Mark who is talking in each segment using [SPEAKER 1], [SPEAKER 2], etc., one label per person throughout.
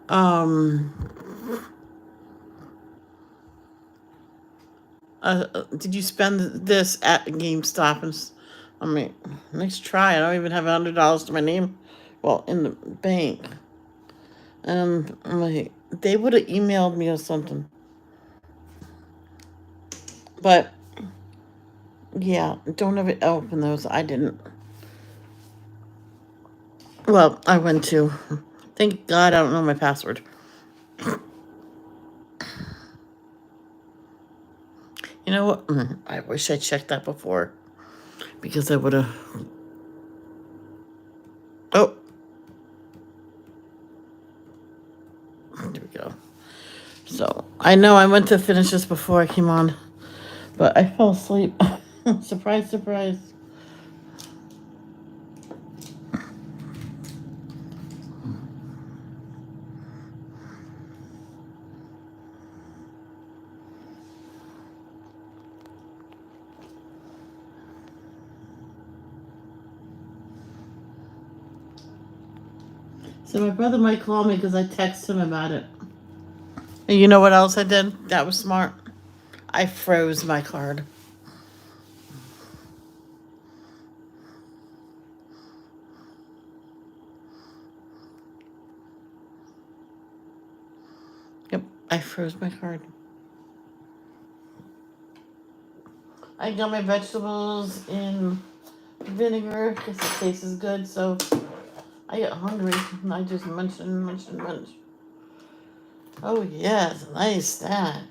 [SPEAKER 1] Um, did you spend this at GameStop? I mean, nice try. I don't even have $100 to my name. Well, in the bank. And I'm like, they would have emailed me or something. But yeah, don't ever open those. I didn't. Well, I went to. Thank God I don't know my password. You know what? I wish I checked that before because I would have. Oh, there we go. So I know I went to finish this before I came on, but I fell asleep. Surprise, surprise. So my brother might call me because I text him about it. And you know what else I did? That was smart. I froze my card. Yep, I froze my card. I got my vegetables in vinegar because it tastes good. So I get hungry and I just munch and munch and munch. Oh yes, nice stack.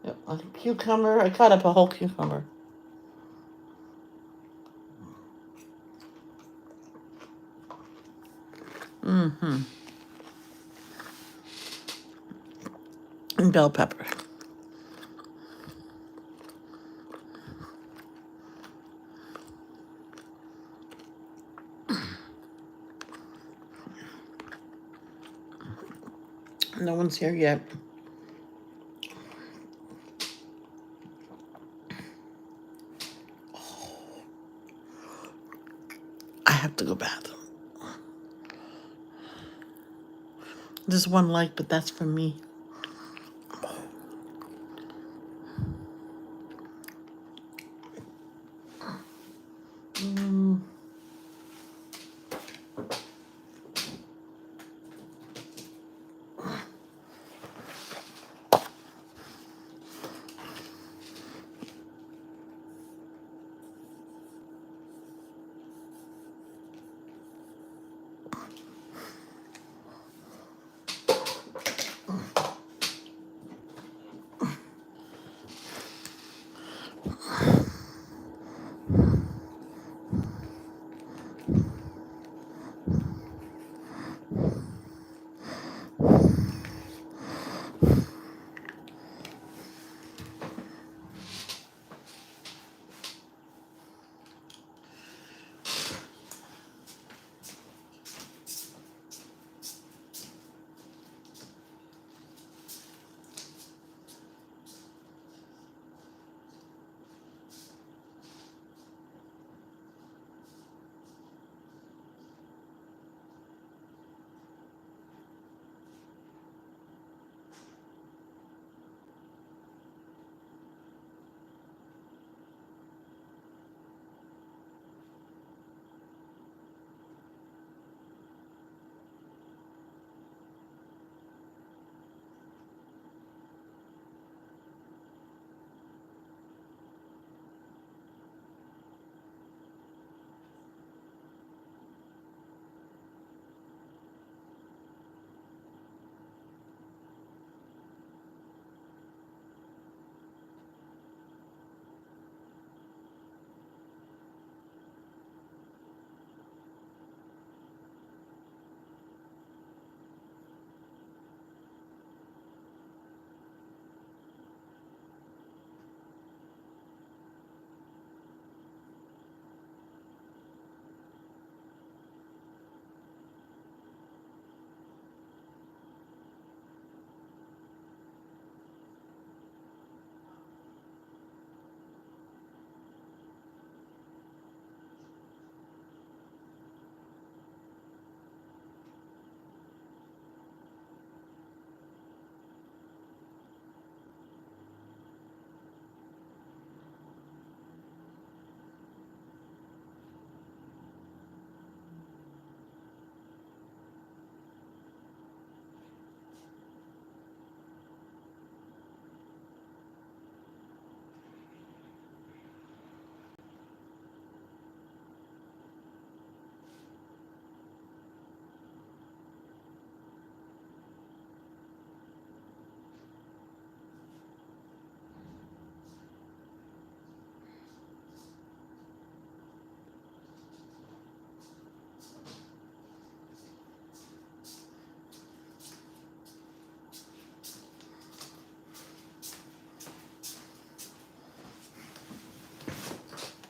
[SPEAKER 1] Yep, a cucumber. I cut up a whole cucumber. Mm-hmm. And bell pepper. No one's here yet. I have to go bathroom. Just one like, but that's for me. Mm.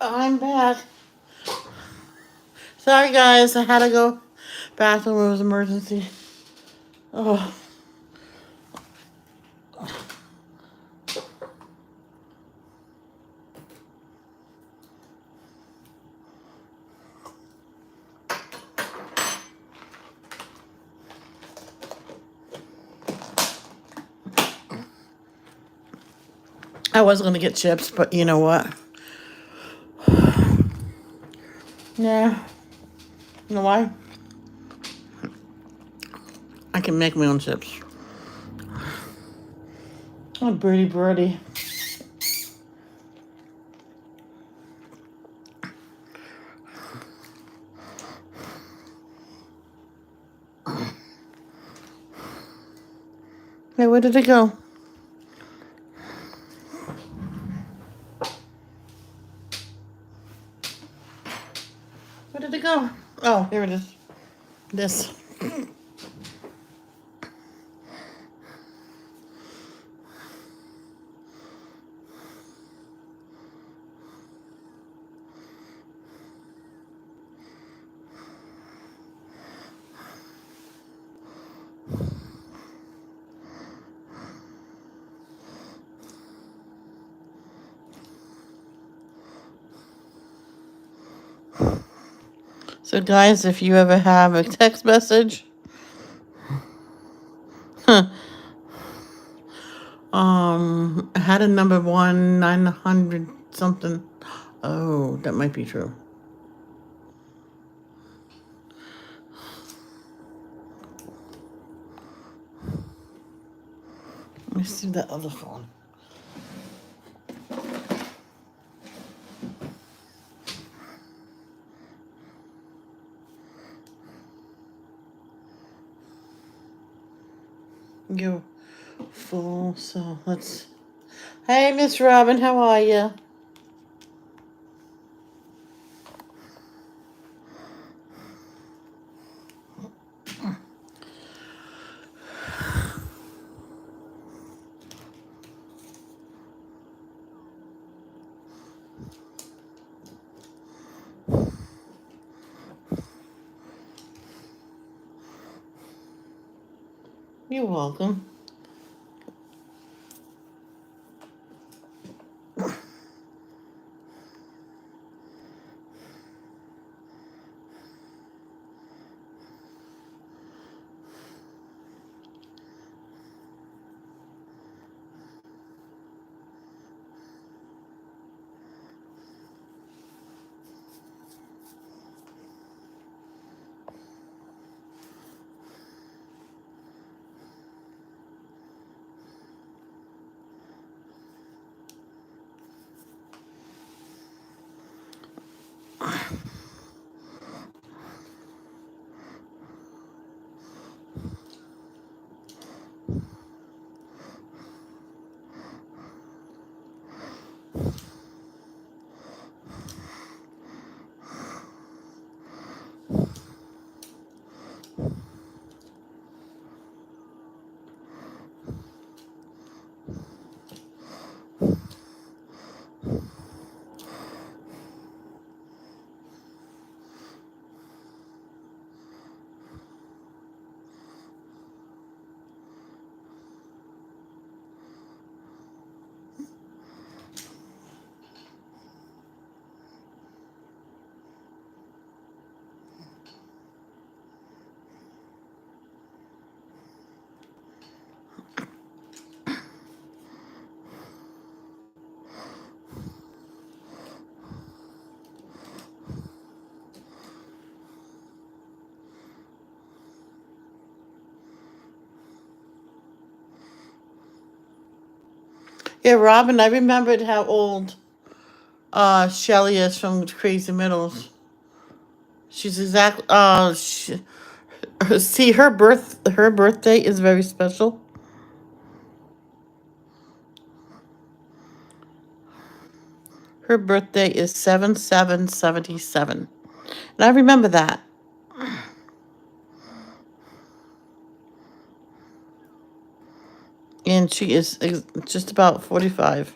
[SPEAKER 1] I'm back. Sorry, guys. I had to go bathroom. It was emergency. Oh, I was gonna get chips, but you know what? Yeah. You know why? I can make my own chips. Oh, birdie. Hey, where did it go? Where did it go? Oh, here it is. This. So, guys, if you ever have a text message, I had a number 900 something. Oh, that might be true. Let me see that other phone. Go full. So let's. Hey, Miss Robin, how are you? You're welcome. Yeah, Robin, I remembered how old Shelly is from Crazy Middles. She's exactly see her birthday is very special. Her birthday is 7/7/77. And I remember that. And she is just about 45.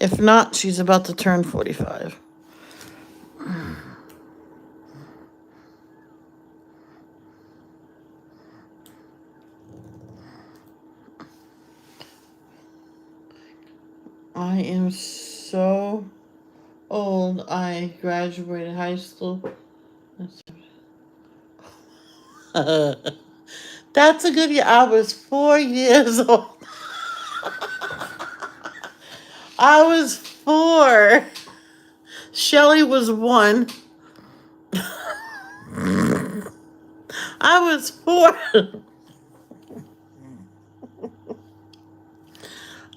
[SPEAKER 1] If not, she's about to turn 45. I am so old. I graduated high school. That's a good year. I was 4 years old. I was 4. Shelly was 1. I was 4.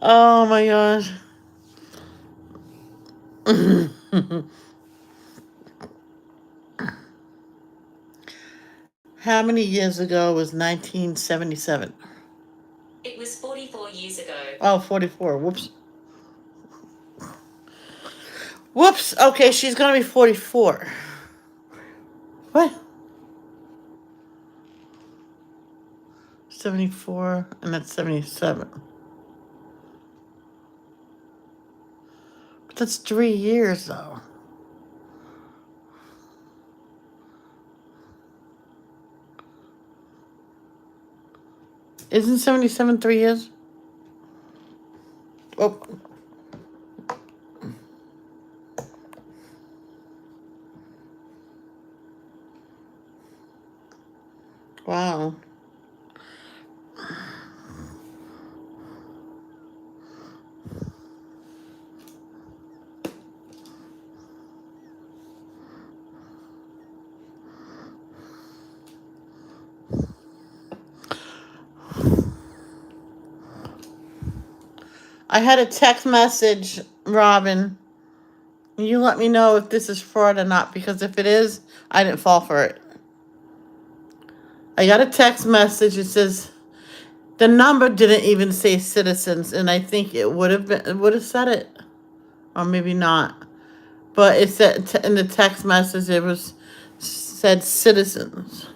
[SPEAKER 1] Oh my gosh. How many years ago was 1977?
[SPEAKER 2] It was 44 years ago.
[SPEAKER 1] Oh, 44. Whoops. Whoops. Okay, she's going to be 44. What? 74, and that's 77. But that's 3 years, though. Isn't 77 3 years? Oh. Wow. I had a text message, Robin. You let me know if this is fraud or not, because if it is, I didn't fall for it. I got a text message. It says the number didn't even say citizens, and I think it would have said it, or maybe not. But it said in the text message it was said citizens.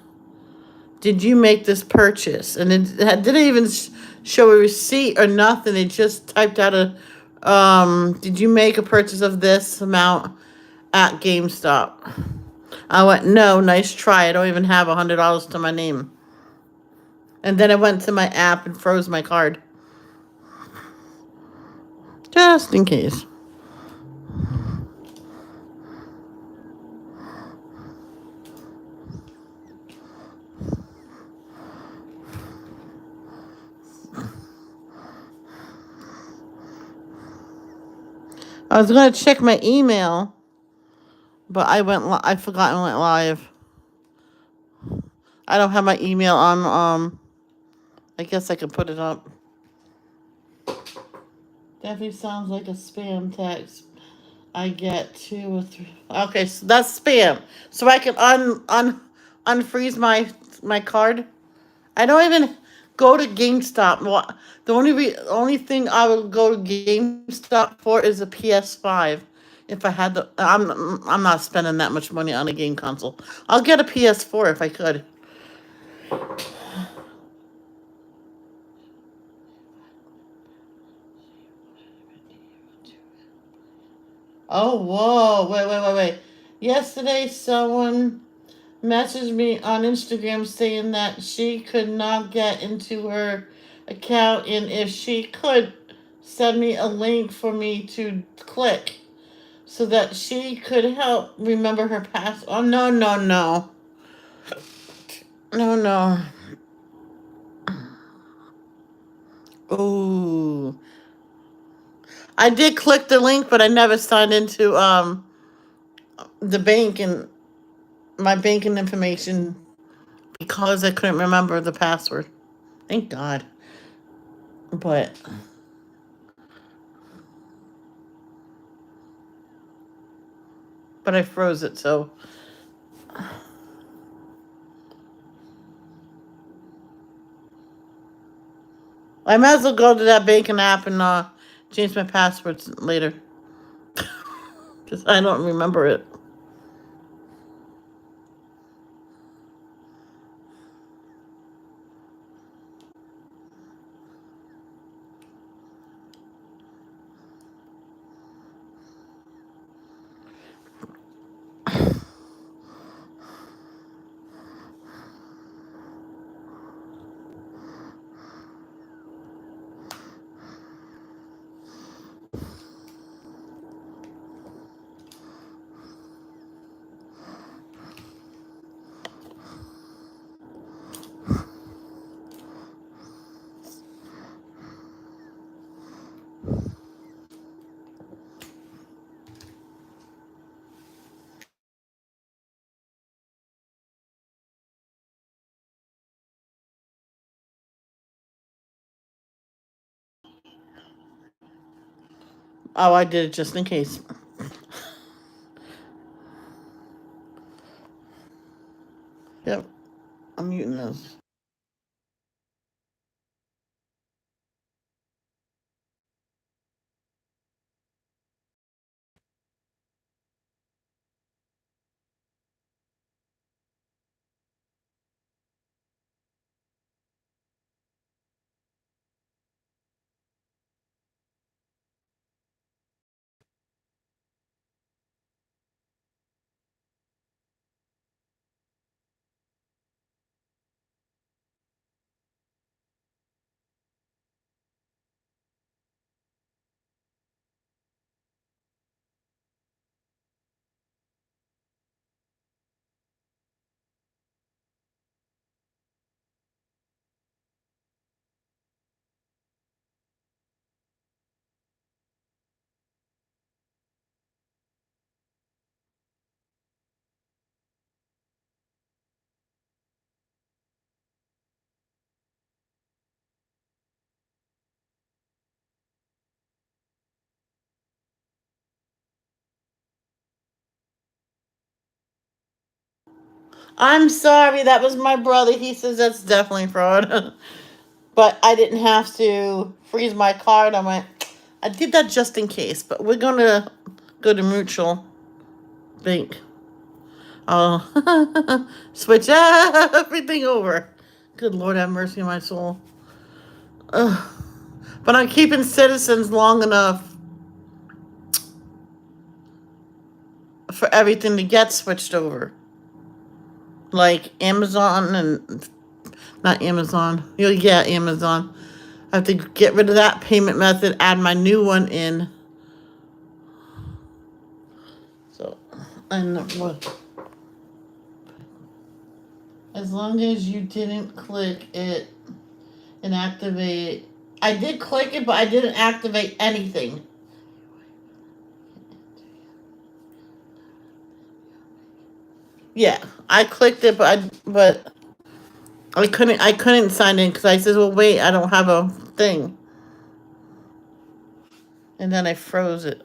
[SPEAKER 1] Did you make this purchase? And it didn't even show a receipt or nothing. It just typed out a did you make a purchase of this amount at GameStop? I went, no, nice try. I don't even have $100 to my name. And then I went to my app and froze my card. Just in case. I was going to check my email, but I forgot and went live. I don't have my email on, I guess I can put it up. Definitely sounds like a spam text. I get 2 or 3. Okay, so that's spam. So I can unfreeze my card. I don't even go to GameStop. The only thing I would go to GameStop for is a PS5. If I had I'm not spending that much money on a game console. I'll get a PS4 if I could. Oh, whoa. Wait. Yesterday, someone messaged me on Instagram saying that she could not get into her account, and if she could send me a link for me to click so that she could help remember her past. Oh, no. No. Oh. I did click the link, but I never signed into the bank and my banking information because I couldn't remember the password. Thank God. But I froze it, so I might as well go to that banking app and change my passwords later. Because I don't remember it. Oh, I did it just in case. Yep, I'm muting those. I'm sorry, that was my brother. He says that's definitely fraud. But I didn't have to freeze my card. I went, I did that just in case, but we're gonna go to Mutual Bank. I'll switch everything over. Good Lord, have mercy on my soul. Ugh. But I'm keeping Citizens long enough for everything to get switched over. Like Amazon and not Amazon. Yeah, Amazon. I have to get rid of that payment method, add my new one in. So, and what? As long as you didn't click it and activate. I did click it, but I didn't activate anything. Yeah, I clicked it, but I couldn't sign in because I said, well, wait, I don't have a thing, and then I froze it.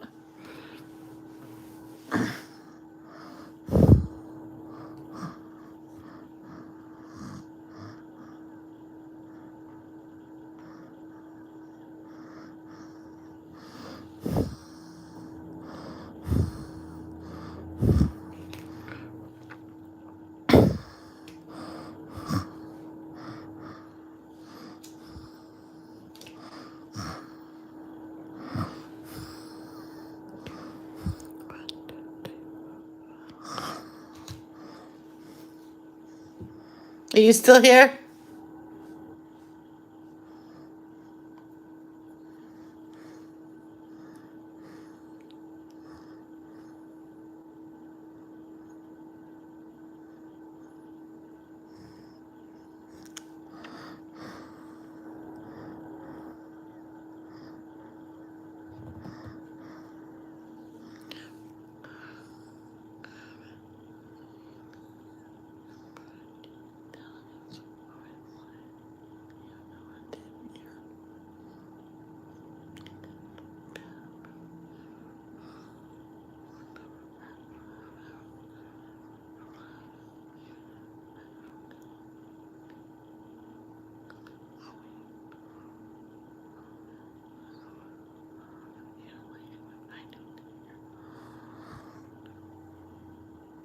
[SPEAKER 1] Are you still here?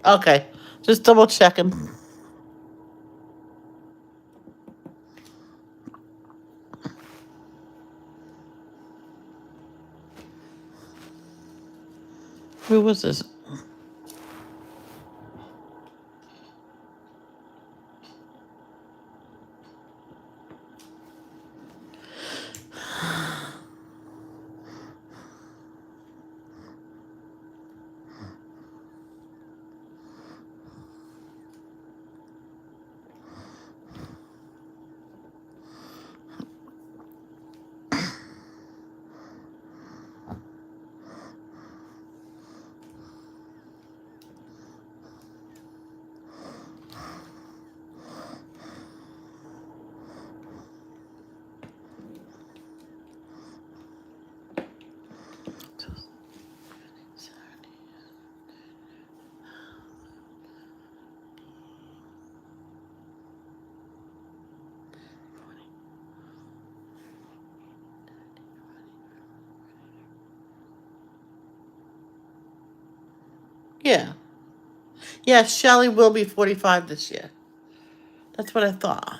[SPEAKER 1] Okay, just double checking. Who was this? Yeah. Yeah, Shelly will be 45 this year. That's what I thought.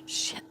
[SPEAKER 1] Shit.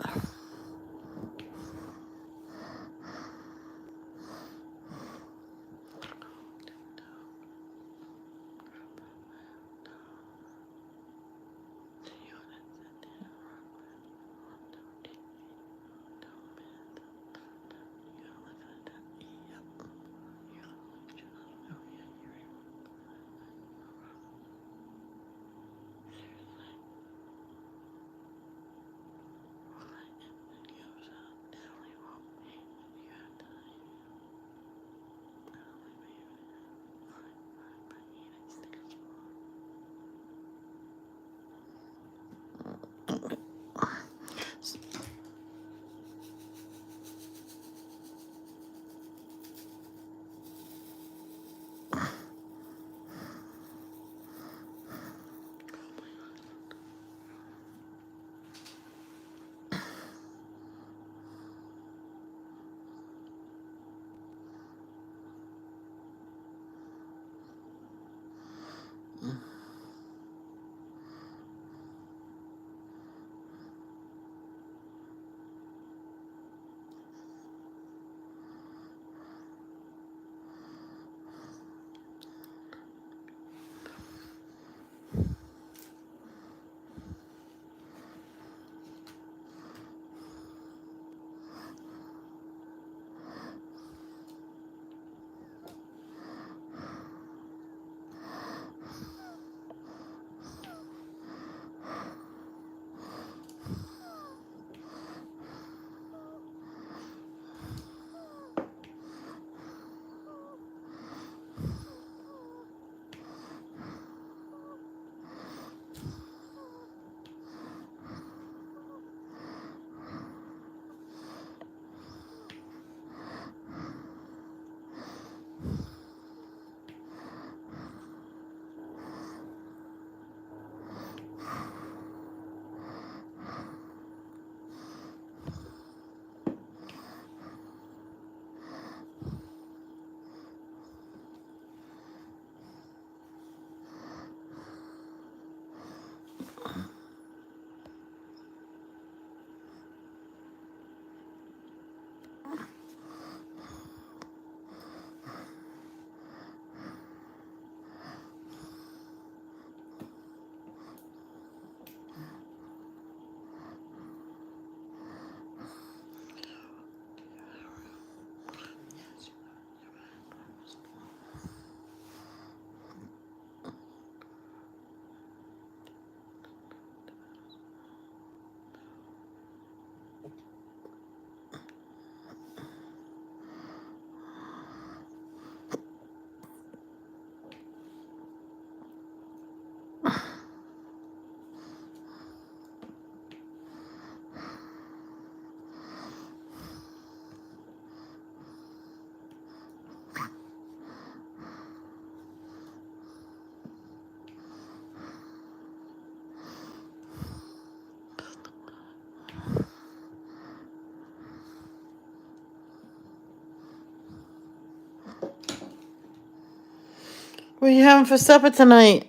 [SPEAKER 1] What are you having for supper tonight,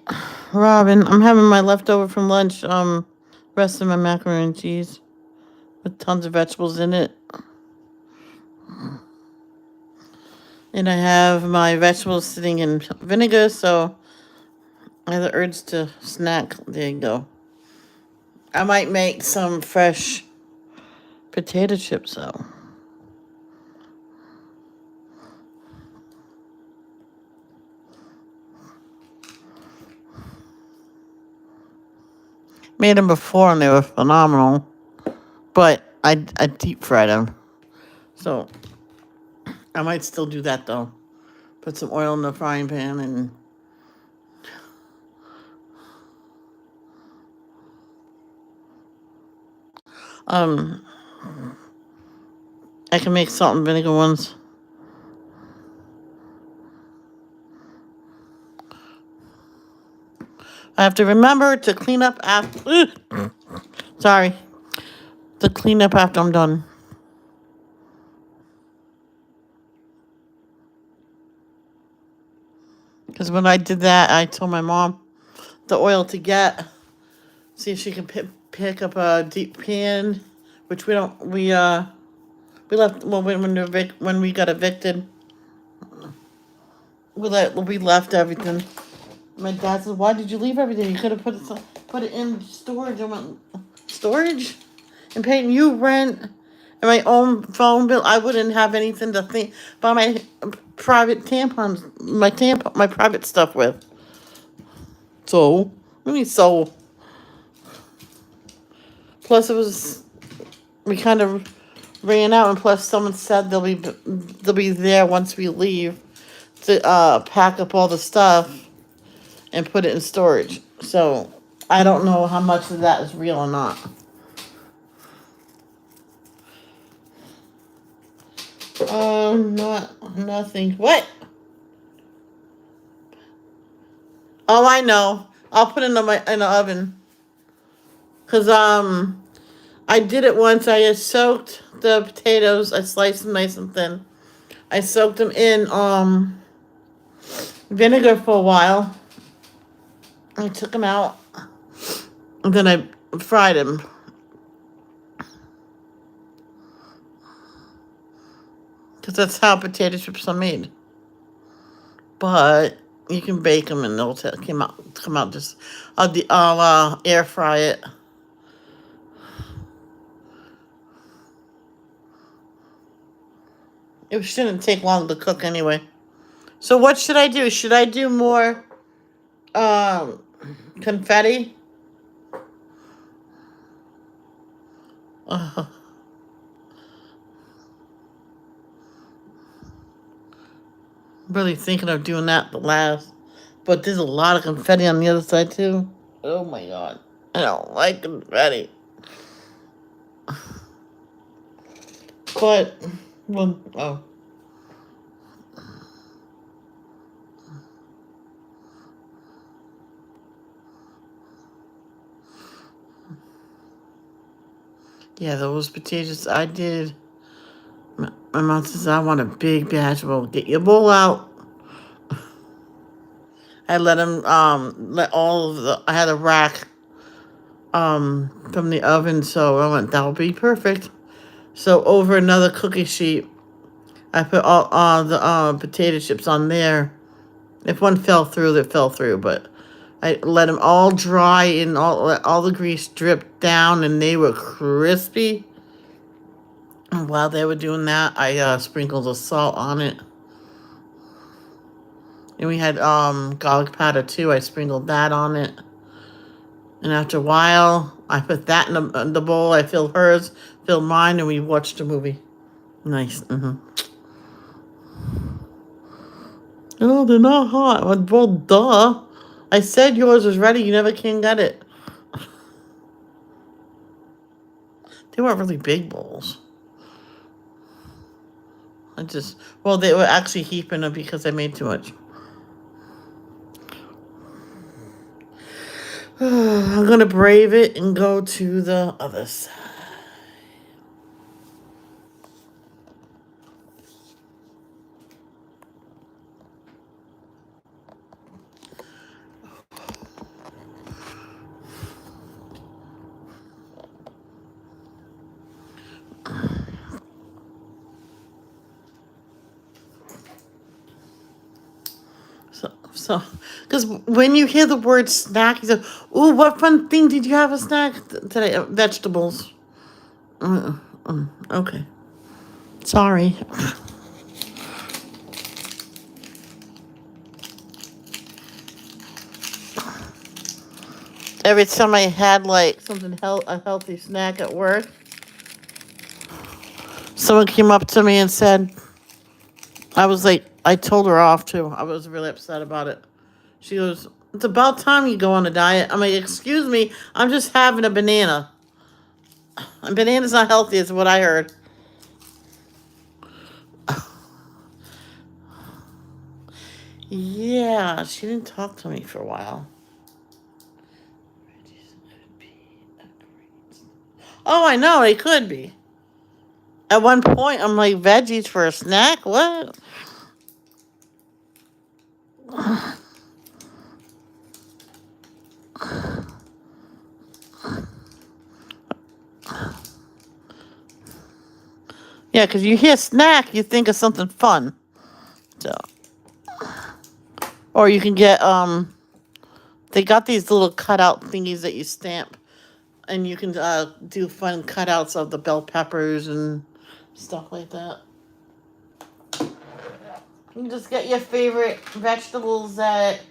[SPEAKER 1] Robin? I'm having my leftover from lunch, rest of my macaroni and cheese with tons of vegetables in it. And I have my vegetables sitting in vinegar, so I have the urge to snack. There you go. I might make some fresh potato chips, though. Made them before and they were phenomenal. But I deep fried them. So I might still do that though. Put some oil in the frying pan and um I can make salt and vinegar ones. I have to remember to clean up after sorry. To clean up after I'm done. Because when I did that, I told my mom the oil to get. See if she can pick up a deep pan, which we don't. We left well when we got evicted. We left everything. My dad said, "Why did you leave everything? You could have put it in storage." I went, "Storage, and paying you rent and my own phone bill. I wouldn't have anything to think about my private tampons, my private stuff with." So, I mean, so. Plus, we kind of ran out, and plus, someone said they'll be there once we leave to pack up all the stuff and put it in storage. So I don't know how much of that is real or not. Nothing. What? Oh, I know. I'll put it in the oven. Cause I did it once. I had soaked the potatoes. I sliced them nice and thin. I soaked them in vinegar for a while. I took them out, and then I fried them. Because that's how potato chips are made. But you can bake them and they'll come out just. I'll air fry it. It shouldn't take long to cook anyway. So what should I do? Should I do more confetti? Really thinking of doing that the last. But there's a lot of confetti on the other side too. Oh my god. I don't like confetti. But, well, oh. Yeah, those potatoes I did. My mom says, I want a big batch bowl. Get your bowl out. I let him, I had a rack, from the oven, so I went, that'll be perfect. So over another cookie sheet, I put all the potato chips on there. If one fell through, it fell through, but I let them all dry and all the grease dripped down, and they were crispy. And while they were doing that, I sprinkled the salt on it. And we had garlic powder too. I sprinkled that on it. And after a while, I put that in the bowl. I filled hers, filled mine, and we watched a movie. Nice. Oh, they're not hot. Well, duh. I said yours was ready. You never can get it. They weren't really big bowls. They were actually heaping them because I made too much. I'm going to brave it and go to the other side. So, because when you hear the word snack, you say, "Ooh, what fun thing did you have a snack today?" Vegetables. Okay. Sorry. every time I had like something a healthy snack at work, someone came up to me and said, I was like, I told her off too. I was really upset about it. She goes, "It's about time you go on a diet." I'm like, "Excuse me, I'm just having a banana. A banana's not healthy," is what I heard. Yeah, she didn't talk to me for a while. Oh, I know, it could be. At one point, I'm like, veggies for a snack? What? Yeah, because you hear snack, you think of something fun. So, or you can get, they got these little cutout thingies that you stamp, and you can do fun cutouts of the bell peppers and stuff like that. You can just get your favorite vegetables that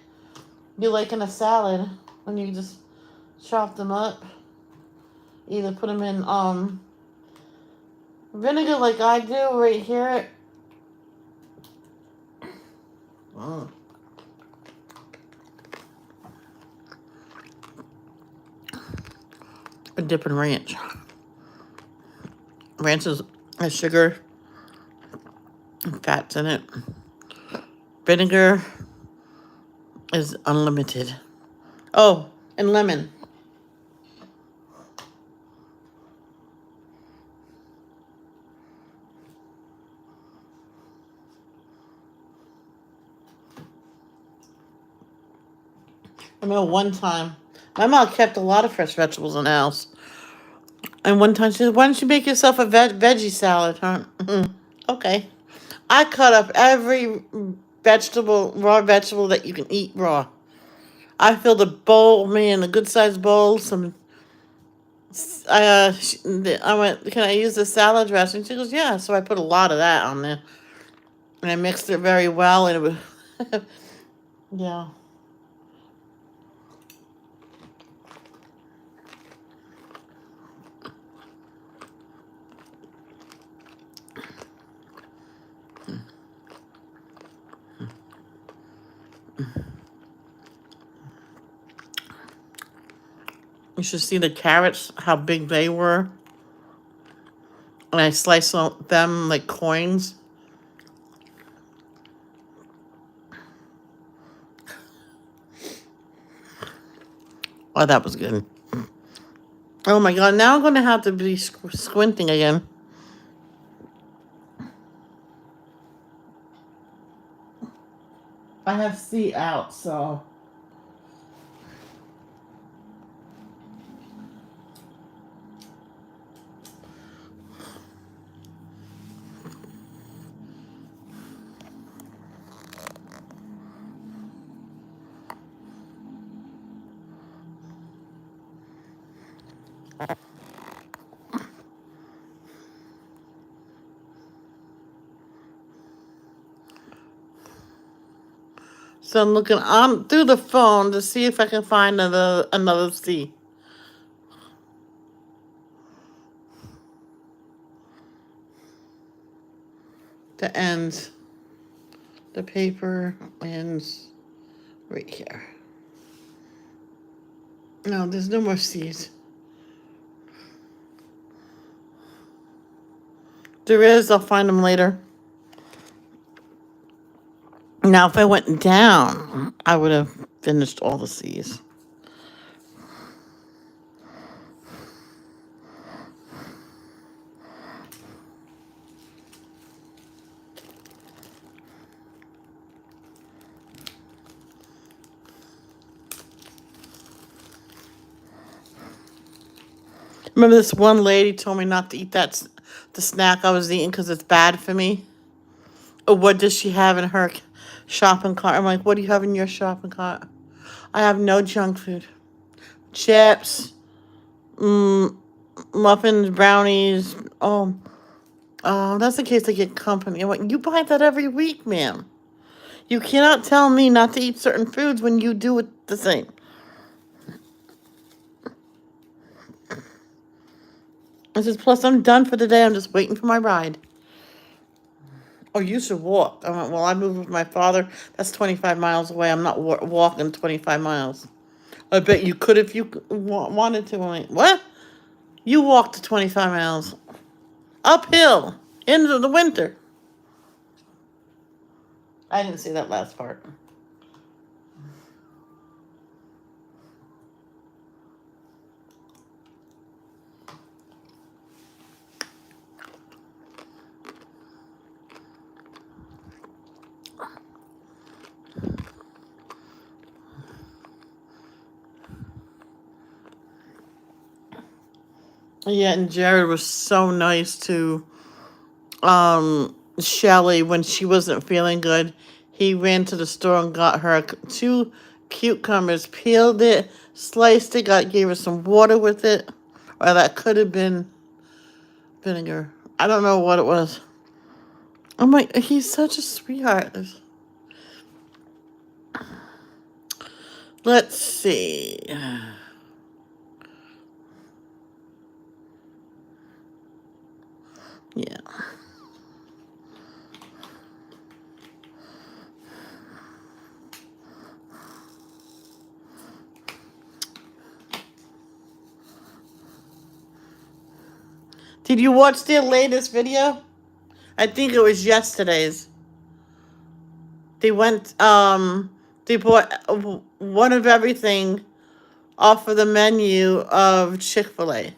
[SPEAKER 1] you like in a salad, and you just chop them up. Either put them in vinegar like I do right here. Mm. A dip in ranch. Ranch has sugar and fats in it. Vinegar is unlimited. Oh, and lemon. I remember one time, my mom kept a lot of fresh vegetables in the house. And one time she said, "Why don't you make yourself a veggie salad, huh?" Okay. I cut up every raw vegetable that you can eat raw. I filled a bowl, man, a good sized bowl. I went, "Can I use the salad dressing?" She goes, "Yeah." So I put a lot of that on there, and I mixed it very well, and it was, yeah. You should see the carrots, how big they were. And I sliced them like coins. Oh, that was good. Oh my God, now I'm going to have to be squinting again. I have C out, so. So I'm looking on through the phone to see if I can find another C. To end the paper ends right here. No, there's no more C's. There is, I'll find them later. Now, if I went down, I would have finished all the C's. Remember this one lady told me not to eat the snack I was eating because it's bad for me? Or what does she have in her shopping cart? I'm like, what do you have in your shopping cart? I have no junk food. Chips, muffins, brownies. Oh, that's in case I get company. I'm like, you buy that every week, ma'am. You cannot tell me not to eat certain foods when you do it the same. I says, plus I'm done for the day. I'm just waiting for my ride. Oh, you should walk. I went, well, I moved with my father. That's 25 miles away. I'm not walking 25 miles. I bet you could if you wanted to. I'm like, what? You walked to 25 miles. Uphill. Into the winter. I didn't see that last part. Yeah, and Jared was so nice to Shelly when she wasn't feeling good. He ran to the store and got her 2 cucumbers, peeled it, sliced it, gave her some water with it. Or that could have been vinegar. I don't know what it was. I'm like, he's such a sweetheart. Let's see. Yeah. Did you watch their latest video? I think it was yesterday's. They they bought one of everything off of the menu of Chick-fil-A.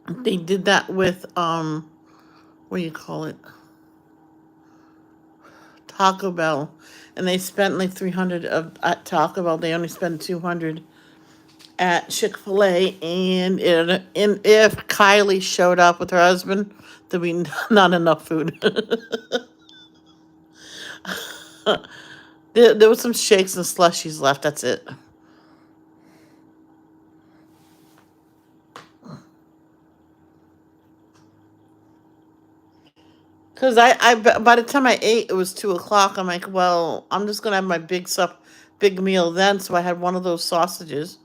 [SPEAKER 1] They did that with, what do you call it? Taco Bell. And they spent like 300 at Taco Bell. They only spent 200 at Chick-fil-A. And if Kylie showed up with her husband, there'd be not enough food. There was some shakes and slushies left. That's it. Because by the time I ate, it was 2 o'clock. I'm like, well, I'm just going to have my big meal then. So I had one of those sausages.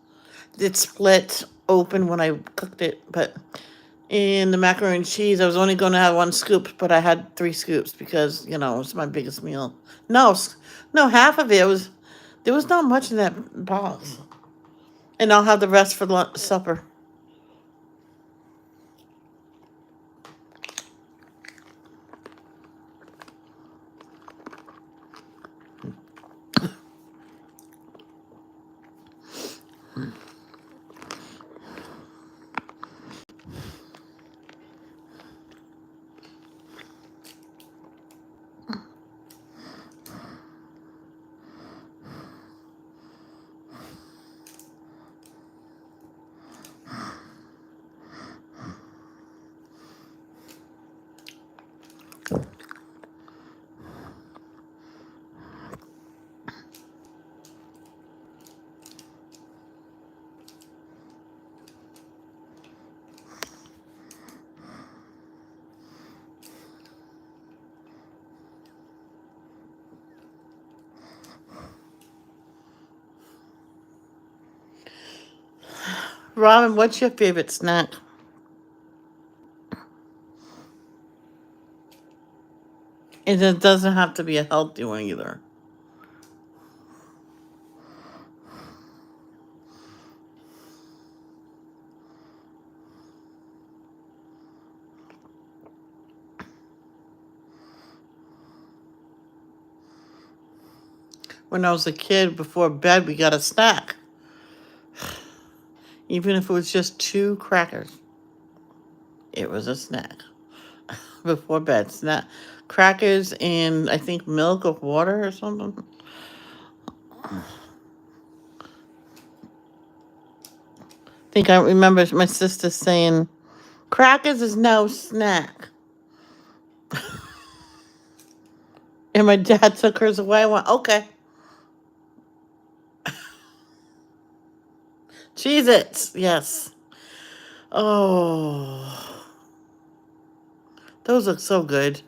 [SPEAKER 1] It split open when I cooked it. But in the macaroni and cheese, I was only going to have 1 scoop, but I had 3 scoops because, it was my biggest meal. No, half of it there was not much in that box. And I'll have the rest for supper. Robin, what's your favorite snack? And it doesn't have to be a healthy one either. When I was a kid, before bed, we got a snack. Even if it was just 2 crackers, it was a snack. Before bed, snack. Crackers and I think milk or water or something. I think I remember my sister saying, crackers is no snack. And my dad took hers away. I went, okay. Cheez-Its, yes. Oh, those look so good.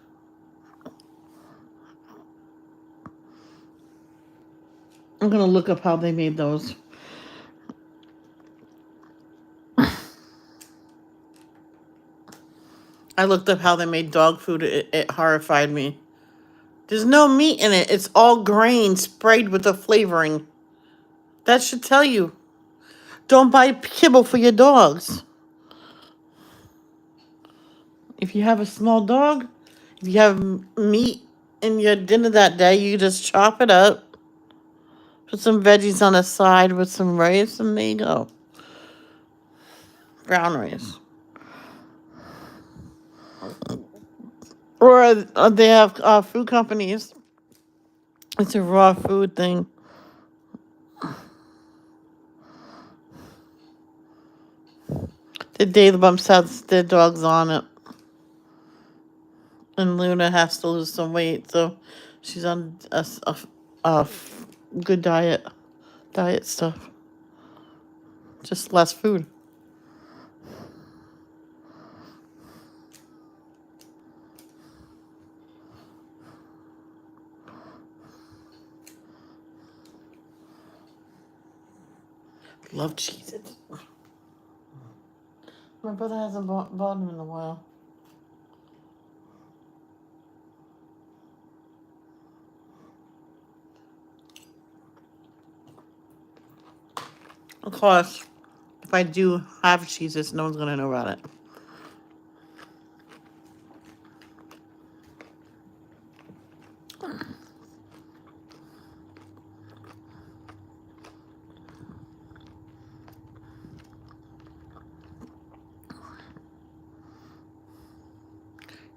[SPEAKER 1] I'm going to look up how they made those. I looked up how they made dog food. It horrified me. There's no meat in it. It's all grain sprayed with a flavoring. That should tell you. Don't buy kibble for your dogs. If you have a small dog, if you have meat in your dinner that day, you just chop it up, put some veggies on the side with some rice, and there you go. Brown rice. Or they have food companies. It's a raw food thing. The day the bumps has their dogs on it. And Luna has to lose some weight, so she's on a good diet stuff. Just less food. Love Cheez-Its. My brother hasn't bought them in a while. Of course, if I do have Cheez-Its, no one's gonna know about it.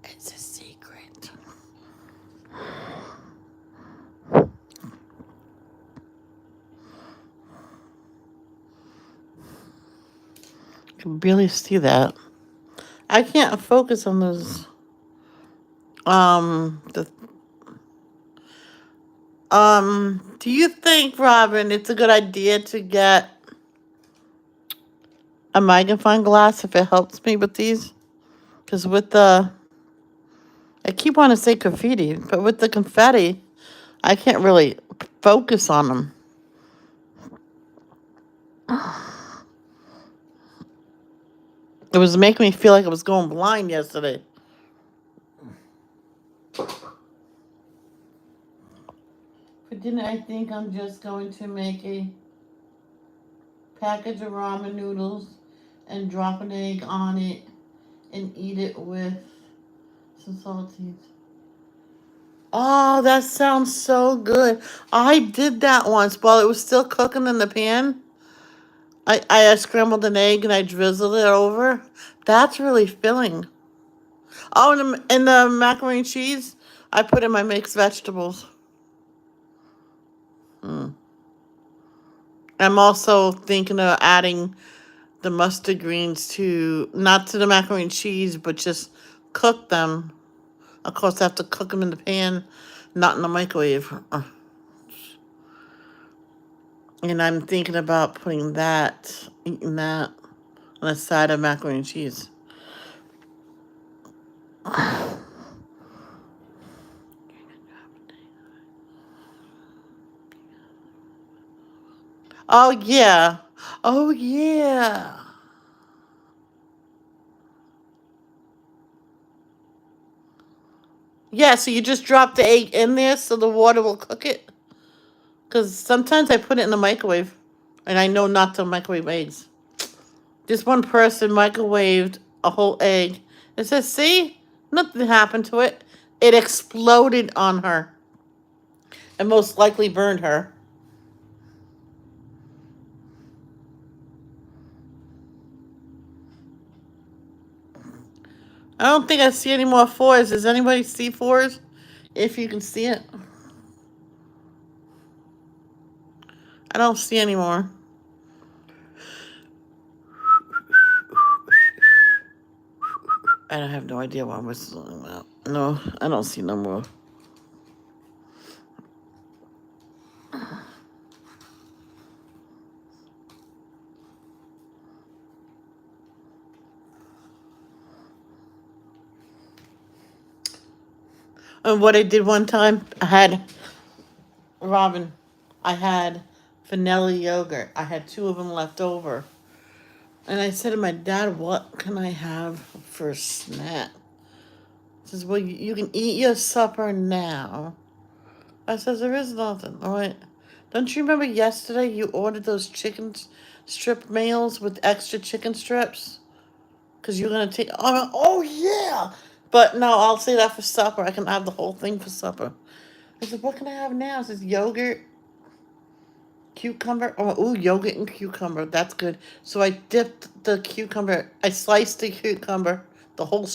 [SPEAKER 1] It's a secret. I can barely see that. I can't focus on those. Do you think, Robin, it's a good idea to get a magnifying glass if it helps me with these? Because with I keep wanting to say graffiti, but with the confetti, I can't really focus on them. It was making me feel like I was going blind yesterday. For dinner, I think I'm just going to make a package of ramen noodles and drop an egg on it and eat it with some saltines. Oh, that sounds so good. I did that once while it was still cooking in the pan. I scrambled an egg and I drizzled it over. That's really filling. Oh, and the macaroni and cheese, I put in my mixed vegetables. I'm also thinking of adding the mustard greens not to the macaroni and cheese, but just cook them. Of course, I have to cook them in the pan, not in the microwave. And I'm thinking about eating that on the side of macaroni and cheese. Oh, yeah. Oh, yeah. Yeah, so you just drop the egg in there so the water will cook it? Because sometimes I put it in the microwave, and I know not to microwave eggs. This one person microwaved a whole egg. It says, see? Nothing happened to it. It exploded on her. And most likely burned her. I don't think I see any more fours. Does anybody see fours? If you can see it. I don't see any more. I have no idea what I'm whistling about. No, I don't see no more. And what I did one time, I had vanilla yogurt. I had 2 of them left over. And I said to my dad, what can I have for a snack? Says, well, you can eat your supper now. I says, there is nothing. All right. Don't you remember yesterday you ordered those chicken strip meals with extra chicken strips? Because you're going to take. Oh, yeah. But no, I'll say that for supper. I can have the whole thing for supper. I said, what can I have now? It says yogurt, cucumber. Oh, ooh, yogurt and cucumber. That's good. So I dipped the cucumber. I sliced the cucumber. The whole.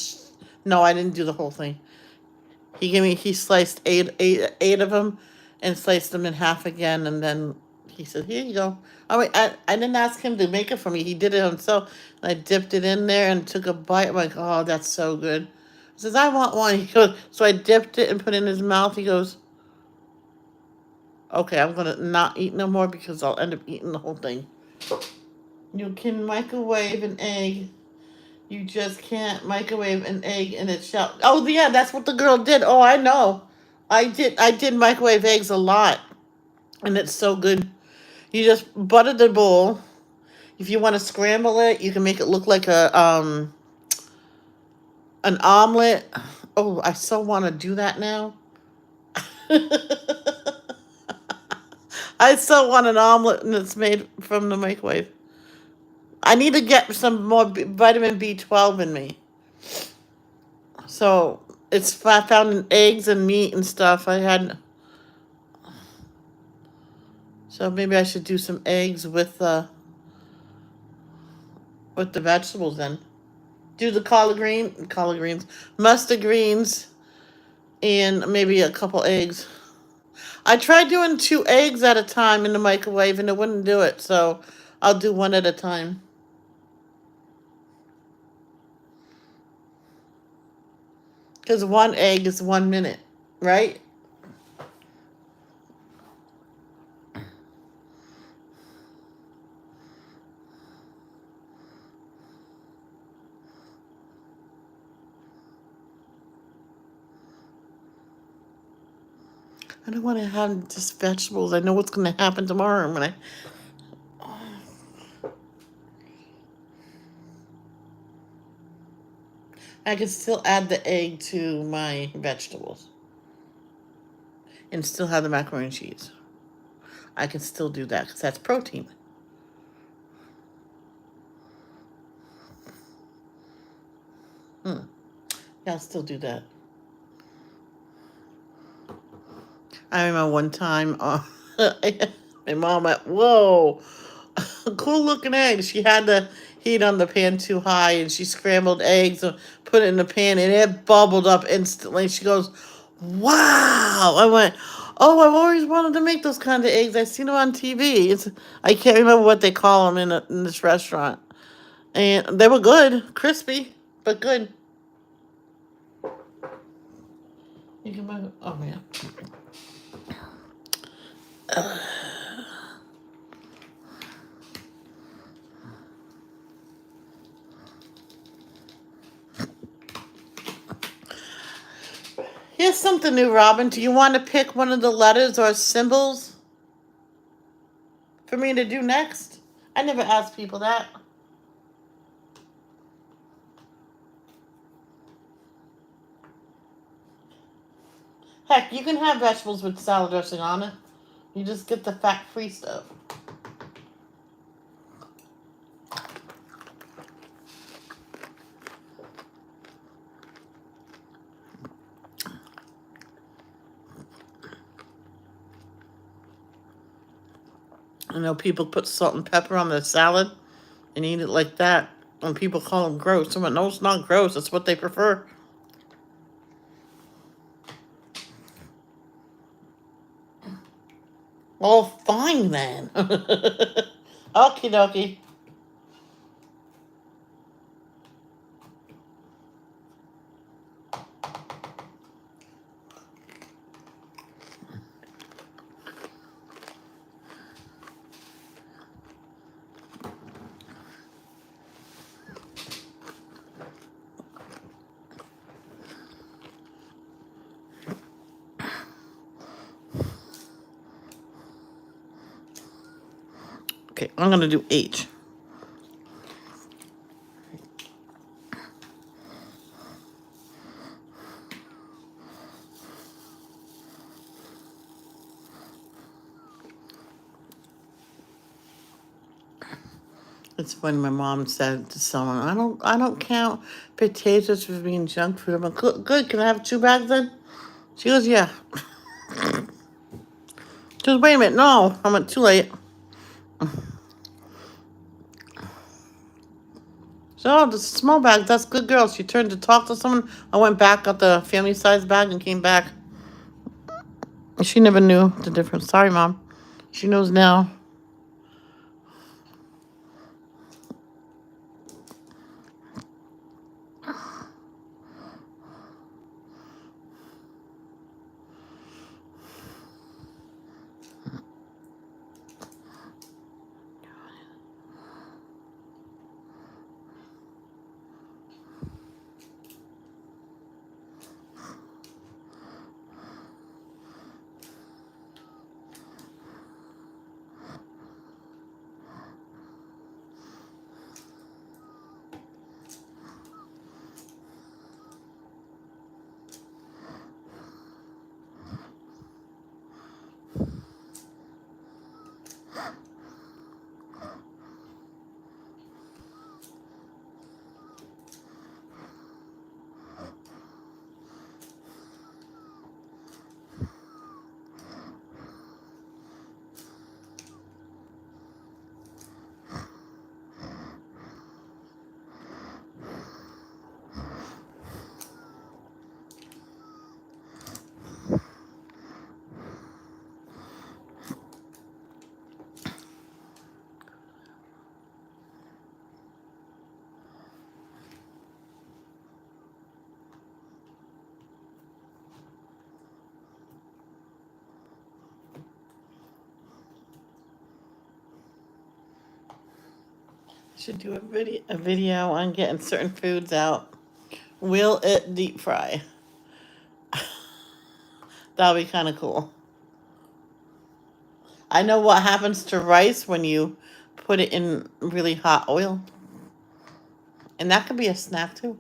[SPEAKER 1] No, I didn't do the whole thing. He sliced eight of them and sliced them in half again. And then he said, here you go. Oh, wait, I didn't ask him to make it for me. He did it himself. And I dipped it in there and took a bite. I'm like, oh, that's so good. He says, I want one. He goes, so I dipped it and put it in his mouth. He goes, okay, I'm going to not eat no more because I'll end up eating the whole thing. You can microwave an egg. You just can't microwave an egg and it shall. Oh, yeah, that's what the girl did. Oh, I know. I did microwave eggs a lot. And it's so good. You just butter the bowl. If you want to scramble it, you can make it look like an omelet. Oh, I so want to do that now. I so want an omelet that's made from the microwave. I need to get some more vitamin B12 in me. So it's found in eggs and meat and stuff. So maybe I should do some eggs with the vegetables then. Do the collard greens, mustard greens, and maybe a couple eggs. I tried doing 2 eggs at a time in the microwave and it wouldn't do it, so I'll do one at a time. Because 1 egg is 1 minute, right? I don't want to have just vegetables. I know what's going to happen tomorrow when I can still add the egg to my vegetables and still have the macaroni and cheese. I can still do that because that's protein. Yeah, I'll still do that. I remember one time, my mom went, whoa, cool looking eggs. She had the heat on the pan too high and she scrambled eggs and put it in the pan and it bubbled up instantly. She goes, wow. I went, oh, I've always wanted to make those kind of eggs. I've seen them on TV. I can't remember what they call them in this restaurant. And they were good, crispy, but good. You can make it. Oh, man. Here's something new, Robin. Do you want to pick one of the letters or symbols for me to do next? I never ask people that. Heck, you can have vegetables with salad dressing on it. You just get the fat-free stuff. I know people put salt and pepper on their salad and eat it like that. And people call them gross. I went, no, it's not gross. It's what they prefer. Well, fine then. Okie dokie. Okay, I'm going to do H. It's funny. My mom said to someone, I don't count potatoes for being junk food." I'm like, good. Can I have 2 bags then?" She goes, "Yeah." She goes, "Wait a minute, no." I'm like, "Too late." So, oh, the small bag, that's good, girl. She turned to talk to someone. I went back, got the family size bag, and came back. She never knew the difference. Sorry, Mom. She knows now. Should do a video on getting certain foods out. Will it deep fry? That'll be kind of cool. I know what happens to rice when you put it in really hot oil. And that could be a snack too.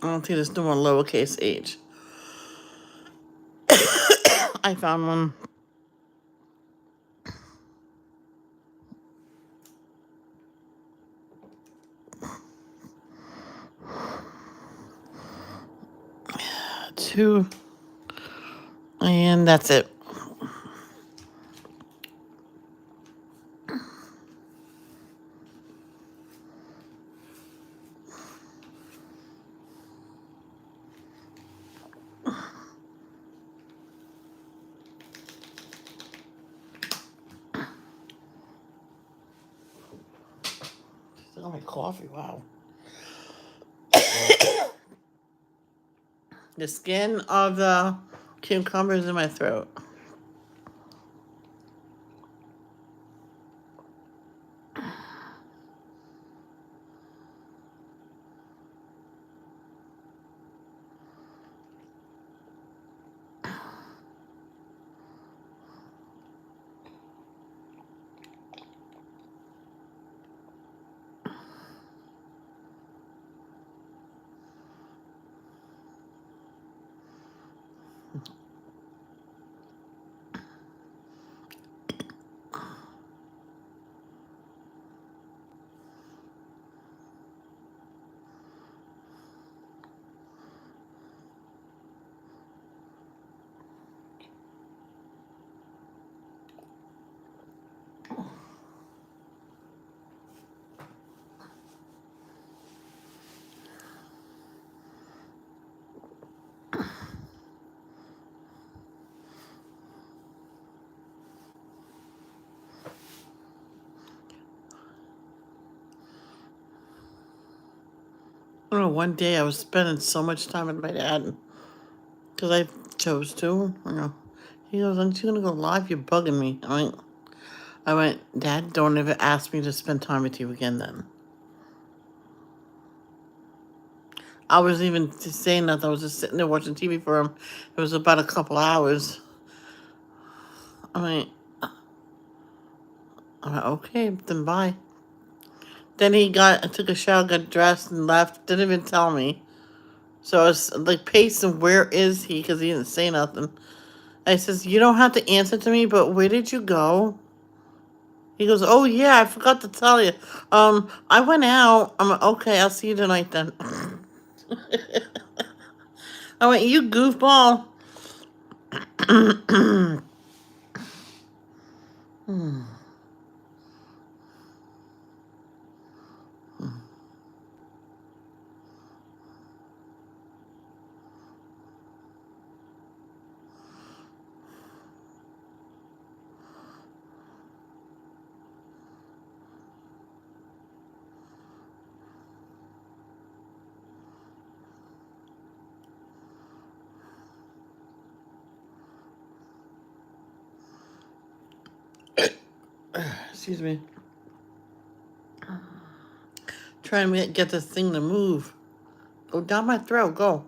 [SPEAKER 1] I don't think there's no more lowercase h. I found one. Two. And that's it. Still my coffee, wow. The skin of the cucumber is in my throat. I don't know, one day I was spending so much time with my dad because I chose to. You know, he goes, "Aren't you gonna go live? You're bugging me." I went, "Dad, don't ever ask me to spend time with you again." Then I was even just saying that I was just sitting there watching TV for him. It was about a couple hours. I mean, I went, okay, then bye. Then he took a shower, got dressed, and left. Didn't even tell me. So I was like pacing, where is he? Because he didn't say nothing. I says, you don't have to answer to me, but where did you go? He goes, oh yeah, I forgot to tell you. I went out. I'm like, okay, I'll see you tonight then. I went, you goofball. Excuse me. Trying to get this thing to move. Go down my throat, go.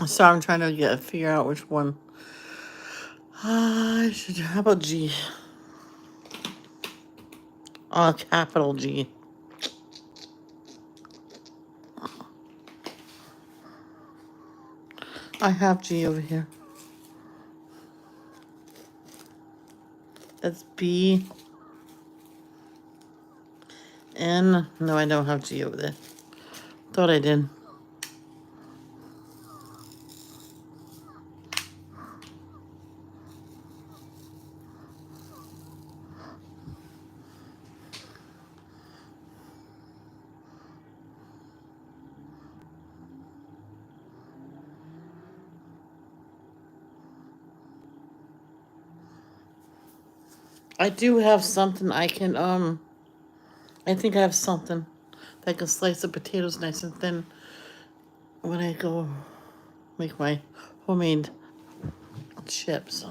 [SPEAKER 1] So I'm trying to figure out which one. How about G? Capital G. I have G over here. That's B. N. No, I don't have G over there. Thought I did. I do have something I can, I think I have something that can slice the potatoes nice and thin when I go make my homemade chips.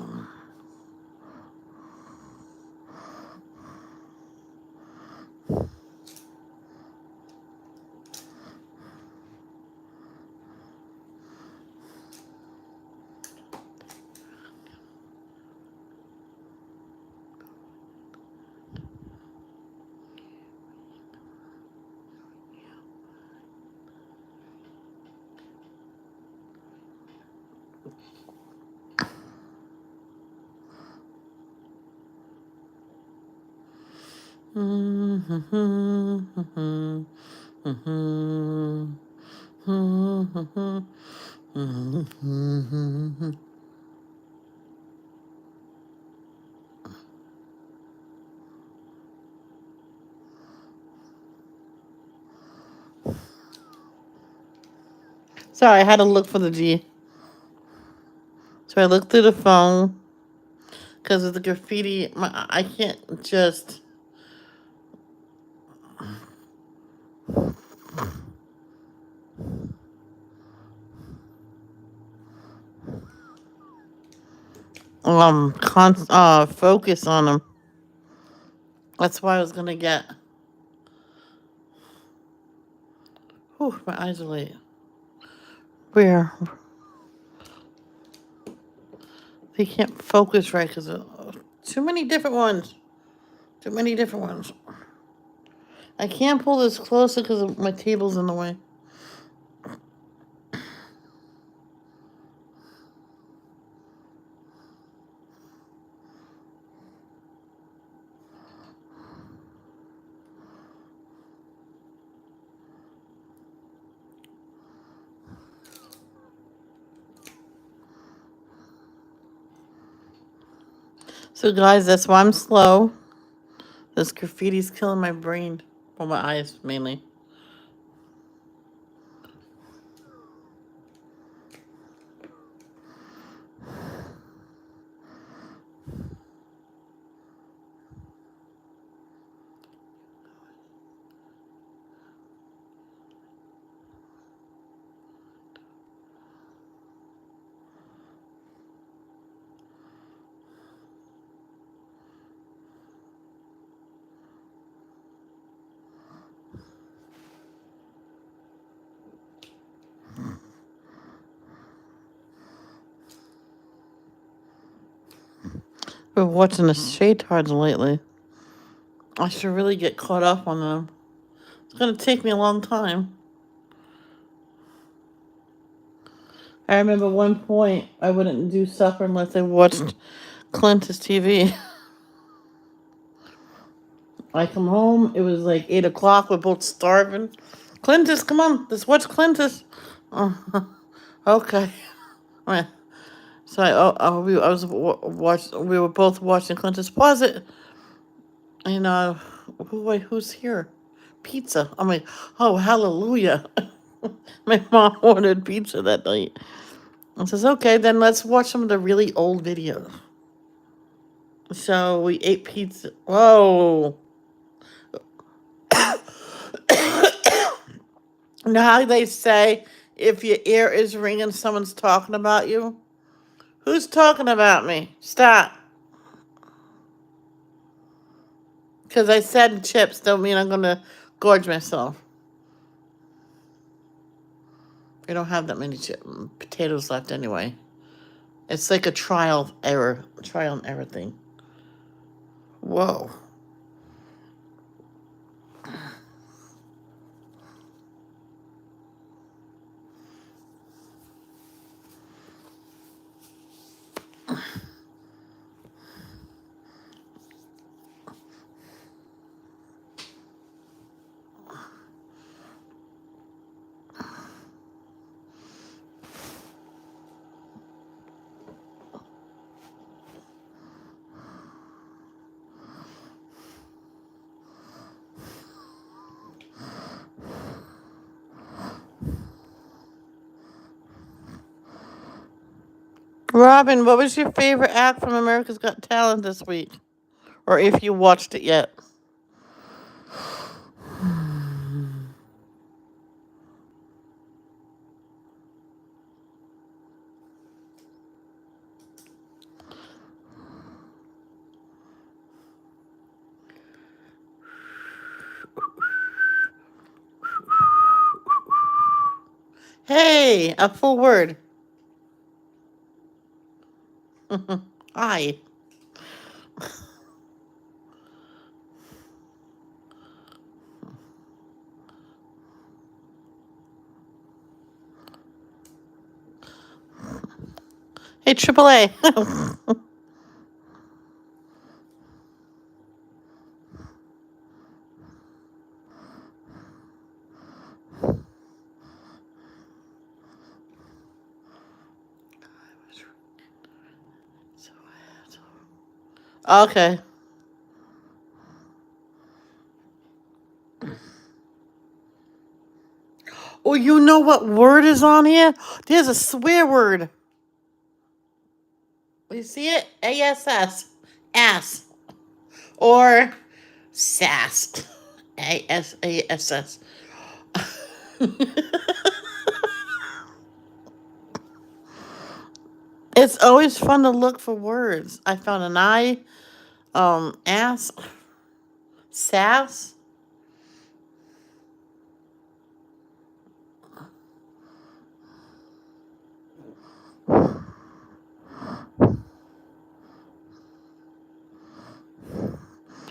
[SPEAKER 1] Sorry, I had to look for the G. So I looked through the phone because of the graffiti. I can't just. Focus on them. That's why I was gonna get. Whew, my eyes are late. Where? They can't focus right because too many different ones. Too many different ones. I can't pull this closer because my table's in the way. So, guys, that's why I'm slow. This graffiti's killing my brain. Well, my eyes, mainly. Been watching the Shaytards lately. I should really get caught up on them. It's gonna take me a long time. I remember one point I wouldn't do supper unless I watched Clintus TV. I come home, it was like 8 o'clock, we're both starving. Clintus, come on, let's watch Clintus. Okay. Right. So we were both watching Clintus. Pause it. And who's here? Pizza. I'm like, oh, hallelujah. My mom ordered pizza that night. And says, okay, then let's watch some of the really old videos. So we ate pizza. Whoa. Now how they say if your ear is ringing, someone's talking about you? Who's talking about me? Stop. Because I said chips don't mean I'm going to gorge myself. We don't have that many potatoes left anyway. It's like a trial and error thing. Whoa. Robin, what was your favorite act from America's Got Talent this week? or if you watched it yet. Hey, a full word. Hi. Hey, AAA. Okay. Oh, you know what word is on here? There's a swear word. You see it? ASS. Ass. Or sass. ASASS. It's always fun to look for words. I found an I, ass, sass.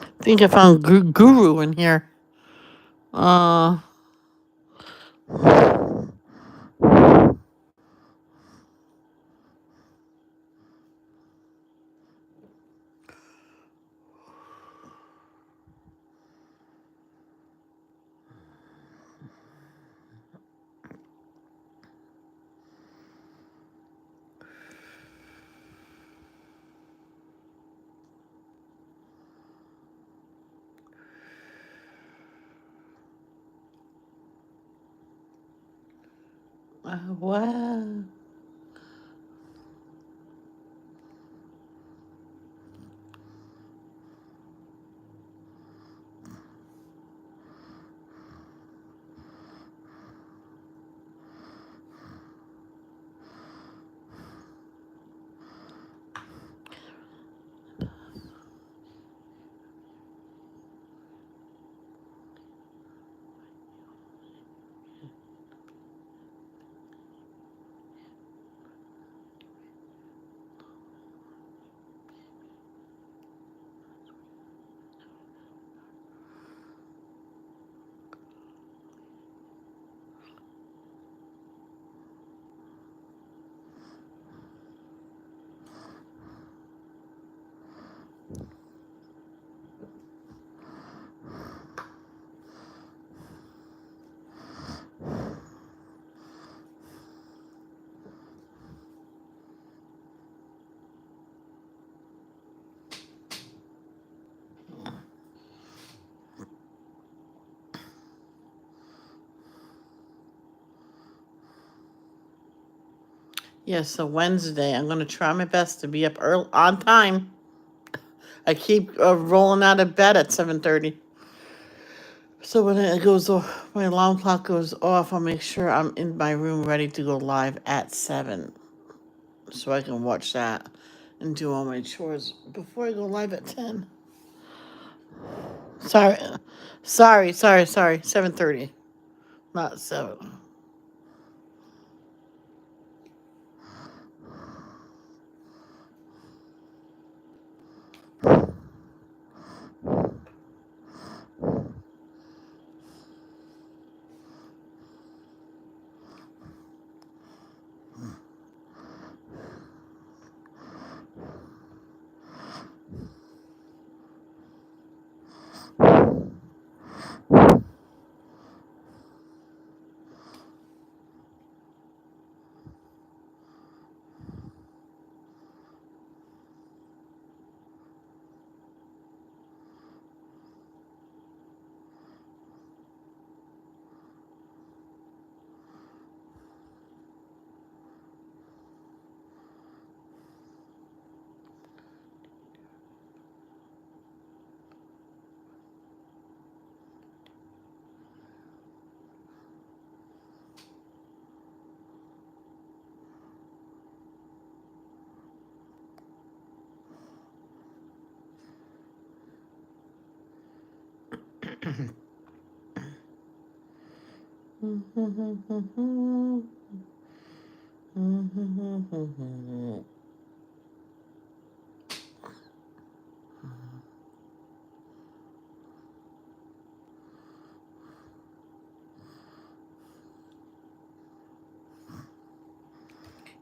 [SPEAKER 1] I think I found guru in here. Uh, what? Yes, so Wednesday, I'm gonna try my best to be up early on time. I keep rolling out of bed at 7:30. So when it goes off, my alarm clock goes off, I'll make sure I'm in my room ready to go live at 7, so I can watch that and do all my chores before I go live at 10. Sorry, sorry. 7:30, not 7.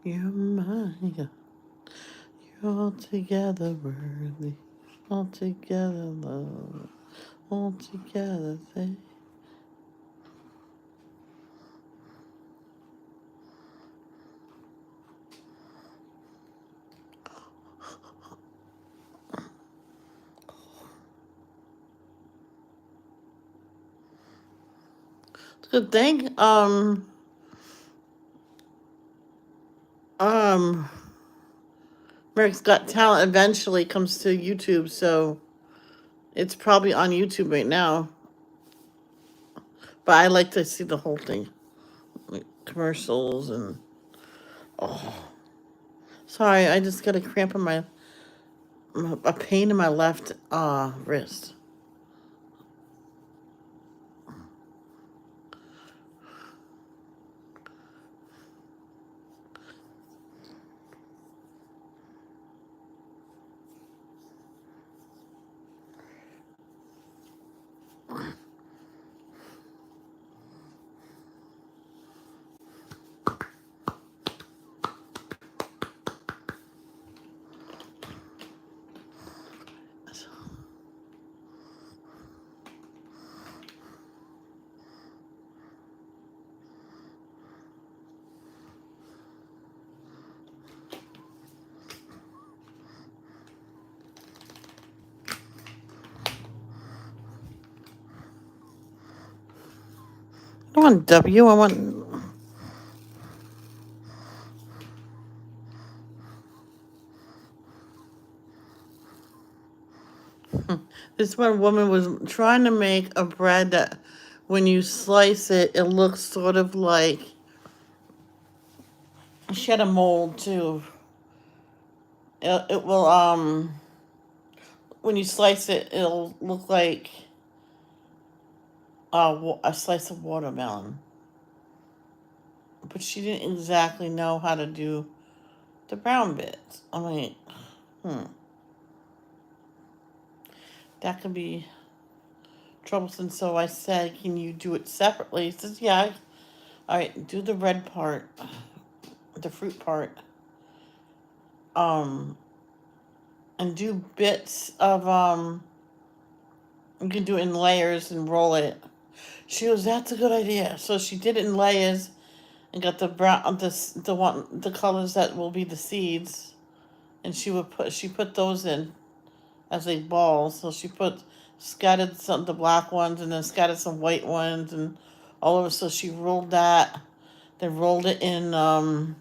[SPEAKER 1] You're mine. You're altogether worthy. Altogether love. Altogether faith. It's a good thing. America's Got Talent eventually comes to YouTube, so it's probably on YouTube right now. But I like to see the whole thing, like commercials and sorry, I just got a cramp in a pain in my left wrist. I want W. I want. This one woman was trying to make a bread that, when you slice it, it looks sort of like. She had a mold too. It will when you slice it, it'll look like a slice of watermelon. But she didn't exactly know how to do the brown bits. I mean, that could be troublesome. So I said, "Can you do it separately?" He says, "Yeah." All right, do the red part, the fruit part, and do bits of You can do it in layers and roll it. She goes, "That's a good idea." So she did it in layers and got the brown, the colors that will be the seeds, and she put those in as a ball. So she scattered some the black ones and then scattered some white ones and all over. So she rolled that, then rolled it in.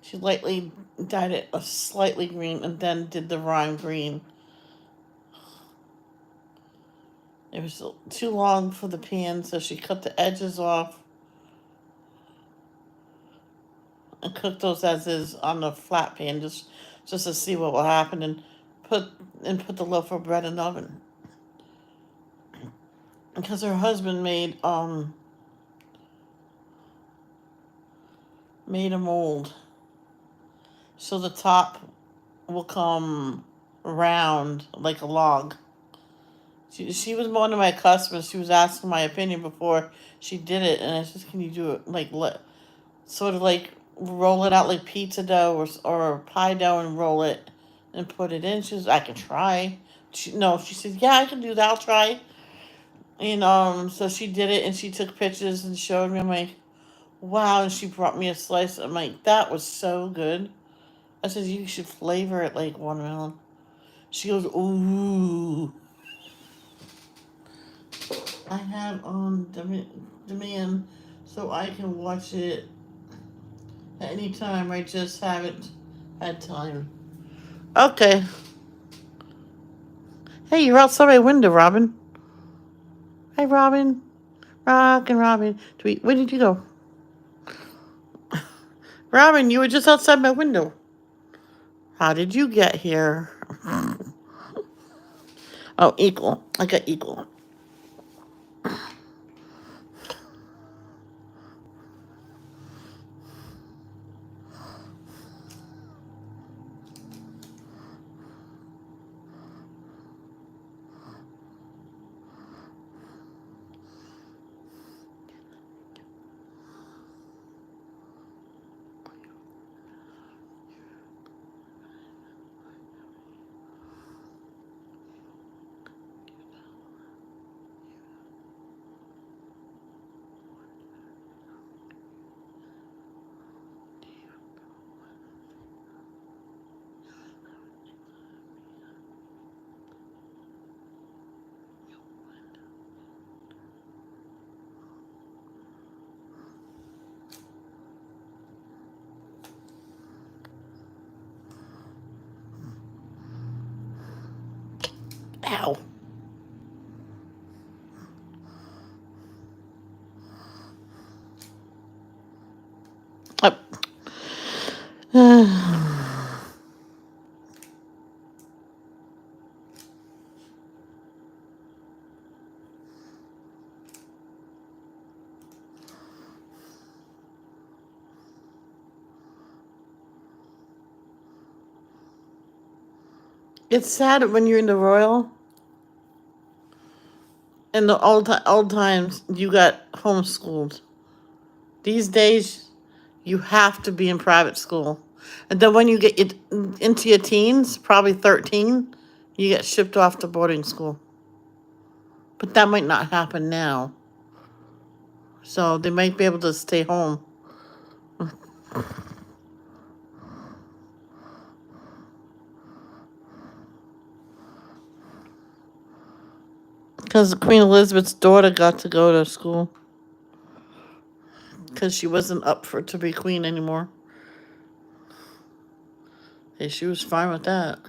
[SPEAKER 1] She lightly dyed it a slightly green and then did the lime green. It was too long for the pan, so she cut the edges off and cook those as is on the flat pan, just to see what will happen, and put the loaf of bread in the oven. Because her husband made a mold, so the top will come round like a log. She was one of my customers. She was asking my opinion before she did it, and I said, "Can you do it like sort of like roll it out like pizza dough or pie dough and roll it and put it in?" She says, "I can try." She said, "Yeah, I can do that. I'll try." And so she did it, and she took pictures and showed me. I'm like, "Wow!" And she brought me a slice. I'm like, "That was so good." I said, "You should flavor it like watermelon." She goes, "Ooh." I have on demand, so I can watch it at any time. I just haven't had time. Okay. Hey, you're outside my window, Robin. Hey, Robin. Rockin' Robin. Where did you go? Robin, you were just outside my window. How did you get here? Oh, Eagle. I got Eagle. Ow. Up. It's sad when you're in the Royal. In the old times, you got homeschooled. These days, you have to be in private school. And then when you get into your teens, probably 13, you get shipped off to boarding school. But that might not happen now. So they might be able to stay home. Because Queen Elizabeth's daughter got to go to school. Because she wasn't up for to be queen anymore. Hey, she was fine with that.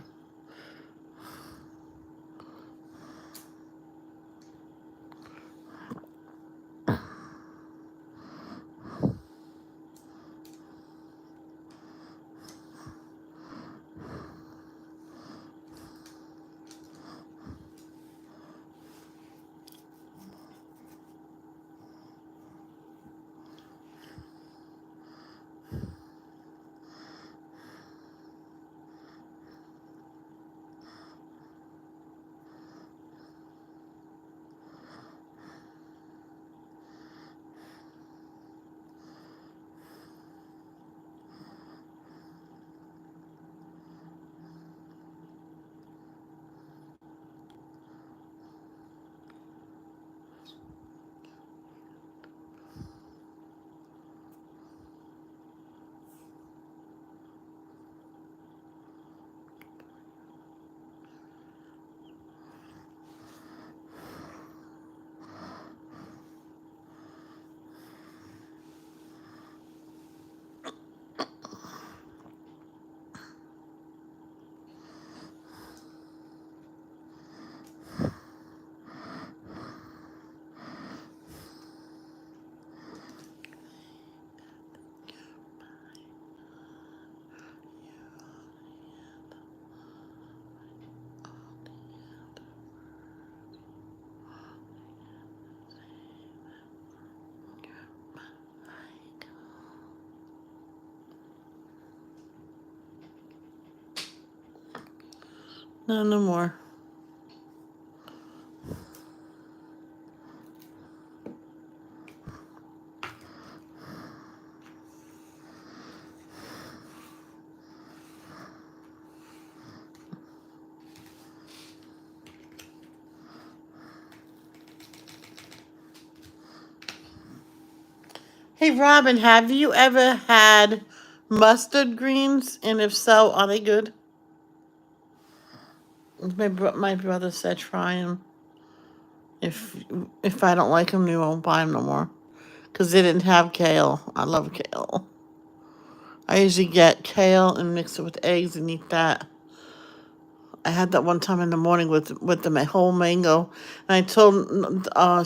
[SPEAKER 1] No more. Hey, Robin, have you ever had mustard greens? And if so, are they good? My brother said try them. If I don't like them, you won't buy them no more. Because they didn't have kale. I love kale. I usually get kale and mix it with eggs and eat that. I had that one time in the morning with the whole mango, and I told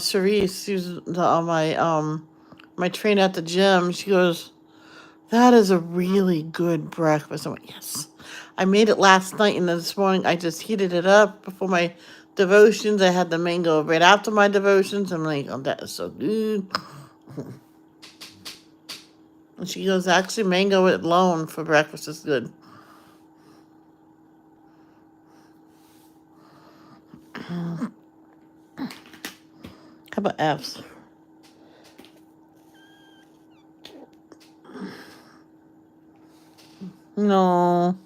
[SPEAKER 1] Cherise, she's my trainer at the gym. She goes, "That is a really good breakfast." I'm like, "Yes." I made it last night, and then this morning I just heated it up before my devotions. I had the mango right after my devotions. I'm like, "Oh, that is so good." And she goes, "Actually, mango alone for breakfast is good." How about F's? No,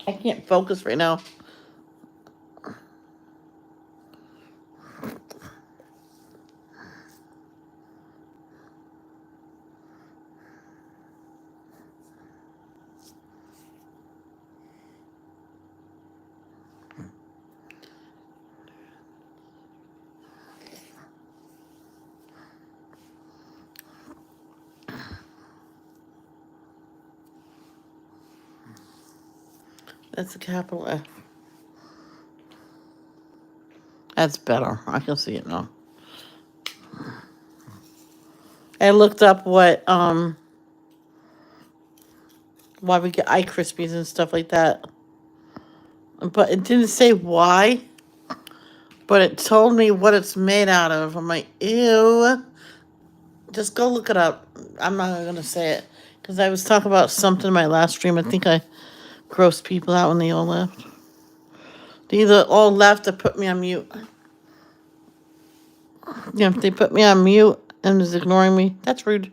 [SPEAKER 1] I can't focus right now. That's a capital F. That's better. I can see it now. I looked up why we get eye Krispies and stuff like that. But it didn't say why. But it told me what it's made out of. I'm like, ew. Just go look it up. I'm not gonna say it. Because I was talking about something in my last stream. I think I grossed people out when they all left. They either all left or put me on mute. Yeah, if they put me on mute and is ignoring me, that's rude.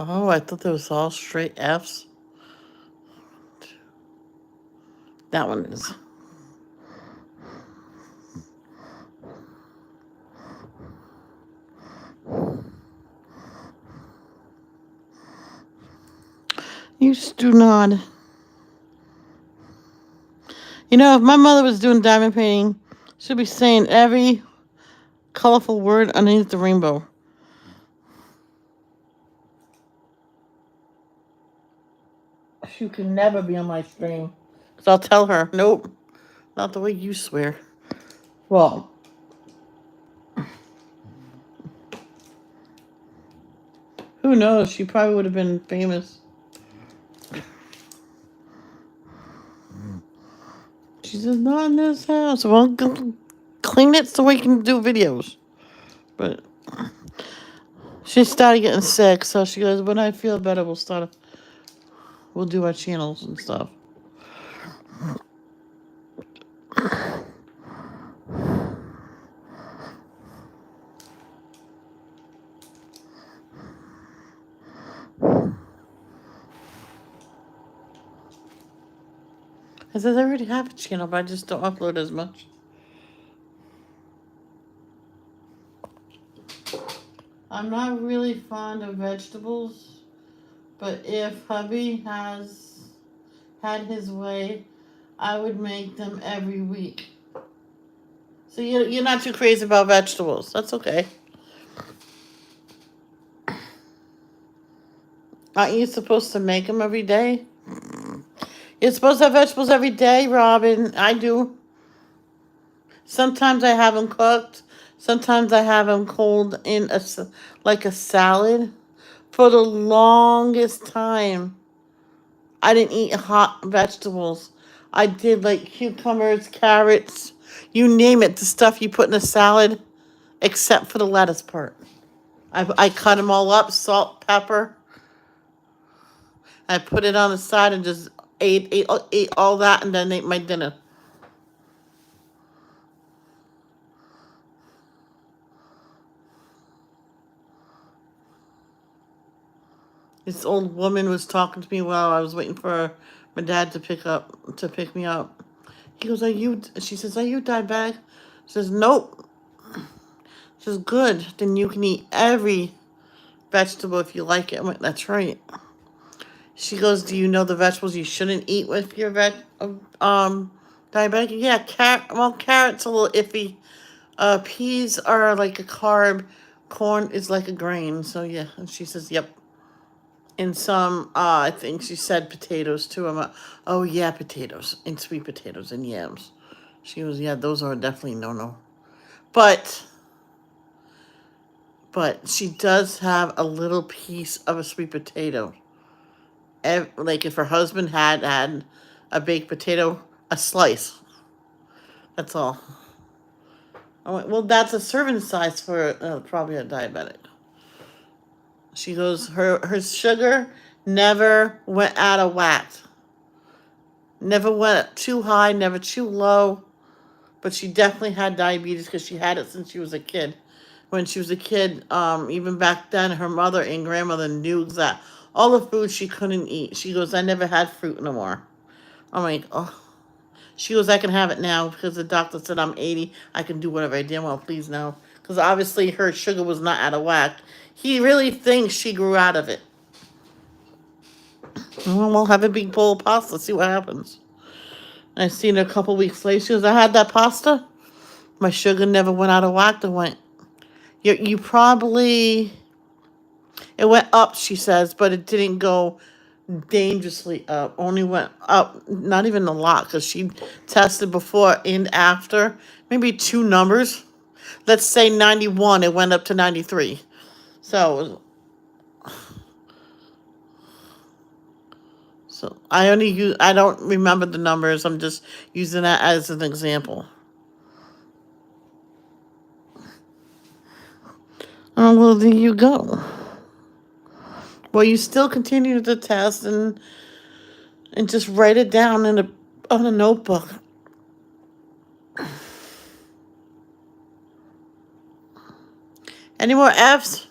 [SPEAKER 1] Oh, I thought that was all straight F's. That one is. You do not. You know, if my mother was doing diamond painting, she'd be saying every colorful word underneath the rainbow. She can never be on my stream. So I'll tell her, nope, not the way you swear. Well, who knows? She probably would have been famous. She says, not in this house. Well, go clean it so we can do videos. But she started getting sick, so she goes, when I feel better, we'll do our channels and stuff. I said, I already have a channel, but I just don't upload as much. I'm not really fond of vegetables, but if hubby has had his way, I would make them every week. So you're not too crazy about vegetables. That's okay. Aren't you supposed to make them every day? You're supposed to have vegetables every day, Robin. I do. Sometimes I have them cooked. Sometimes I have them cold in like a salad. For the longest time, I didn't eat hot vegetables. I did like cucumbers, carrots, you name it, the stuff you put in a salad, except for the lettuce part. I cut them all up, salt, pepper. I put it on the side and just ate all that and then ate my dinner. This old woman was talking to me while I was waiting for my dad to pick me up. He goes, she says, are you diabetic? She says, nope. She says, good. Then you can eat every vegetable if you like it. I went, that's right. She goes, do you know the vegetables you shouldn't eat with your diabetic? Yeah, carrot's a little iffy. Peas are like a carb. Corn is like a grain. So yeah, and she says, yep. And some, I think she said potatoes too. I'm like, oh yeah, potatoes and sweet potatoes and yams. She goes, yeah, those are definitely no. But she does have a little piece of a sweet potato. Like if her husband had a baked potato, a slice. That's all. I went, well, that's a serving size for probably a diabetic. She goes, her sugar never went out of whack. Never went too high, never too low. But she definitely had diabetes because she had it since she was a kid. When she was a kid, even back then, her mother and grandmother knew that, all the food she couldn't eat. She goes, I never had fruit no more. I'm like, oh. She goes, I can have it now because the doctor said I'm 80. I can do whatever I damn well please now. Because obviously her sugar was not out of whack. He really thinks she grew out of it. Well, we'll have a big bowl of pasta, see what happens. I seen her a couple weeks later. She goes, I had that pasta. My sugar never went out of whack. I went, you probably, it went up, she says, but it didn't go dangerously up. Only went up, not even a lot, because she tested before and after, maybe two numbers. Let's say 91, it went up to 93. So, I don't remember the numbers. I'm just using that as an example. Oh, well, there you go. Well, you still continue to test and just write it down on a notebook. Any more F's?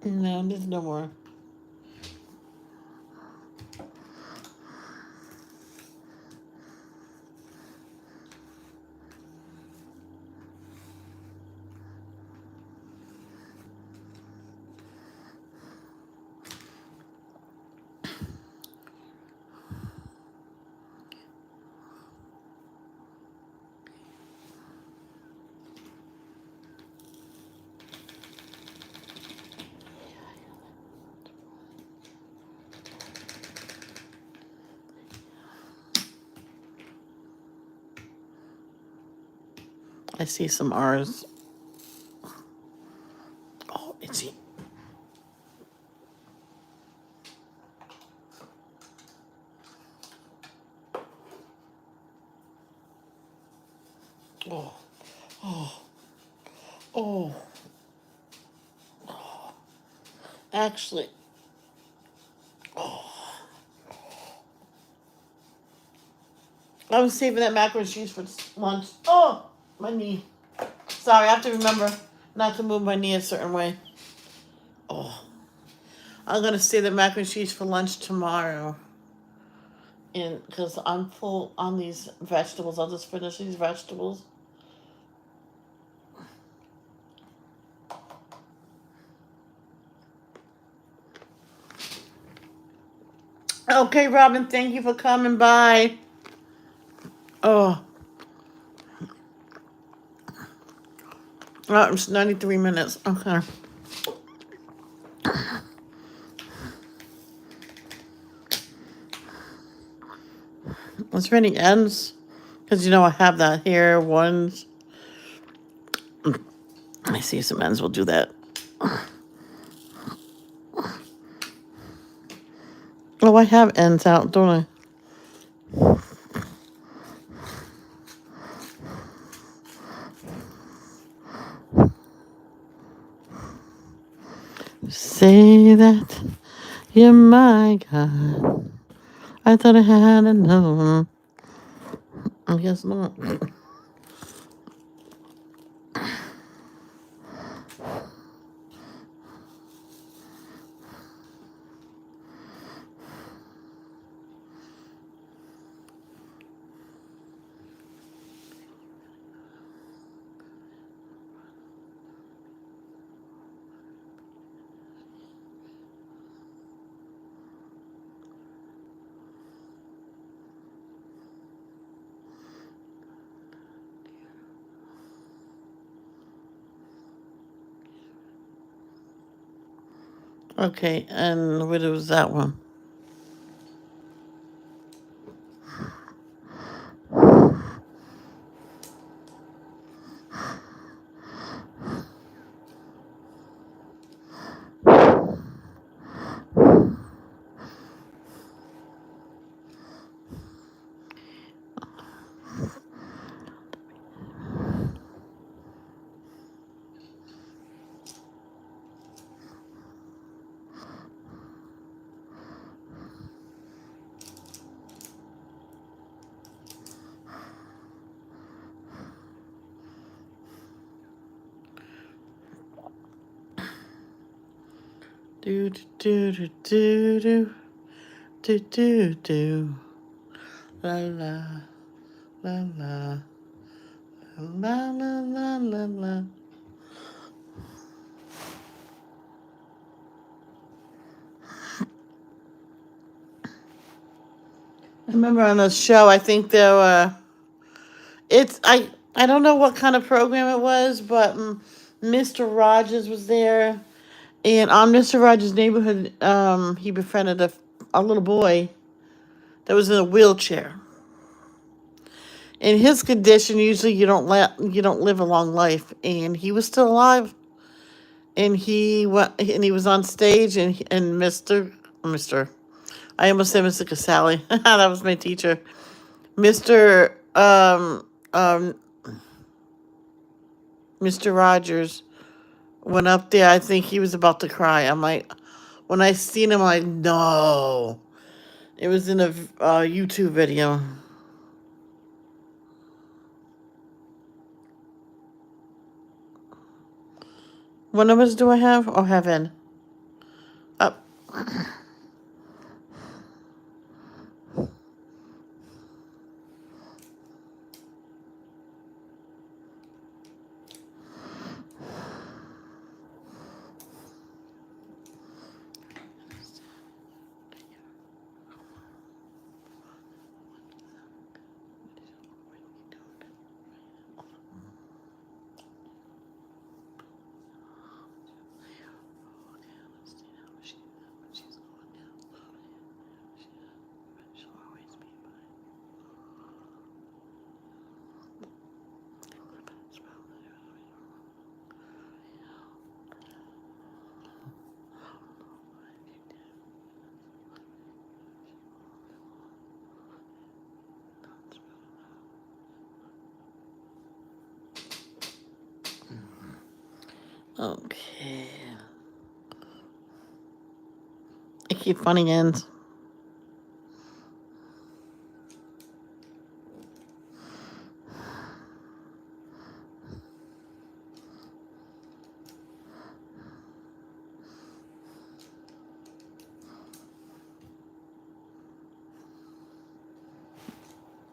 [SPEAKER 1] No, there's no more. I see some R's. Oh, itchy. Oh, oh, oh. Actually, I was saving that macaroni and cheese for lunch. Oh, my knee. Sorry, I have to remember not to move my knee a certain way. Oh, I'm gonna save the macaroni and cheese for lunch tomorrow. And because I'm full on these vegetables, I'll just finish these vegetables. Okay, Robin, thank you for coming by. Oh, it's 93 minutes. Okay. Is there any ends? Because I have that here. Ones. I see some ends. We'll do that. Oh, I have ends out, don't I? Say that you're my God. I thought I had another one. I guess not. Okay, and what was that one? Do do do do do do do do. La la la la la la la la la. I remember on the show. I think there were. I don't know what kind of program it was, but Mr. Rogers was there, and on Mr. Rogers' Neighborhood, he befriended a little boy that was in a wheelchair. In his condition, usually you don't live a long life, and he was still alive. And he was on stage, and Mister I almost said Mr. Casale. That was my teacher, Mister Mr. Rogers went up there. I think he was about to cry. I'm like, when I seen him, I'm like, no. It was in a YouTube video. What numbers do I have? Oh, heaven. Up. Okay. I keep funny ends.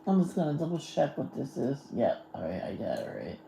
[SPEAKER 1] I'm just gonna double check what this is. Yep, alright, I got it right.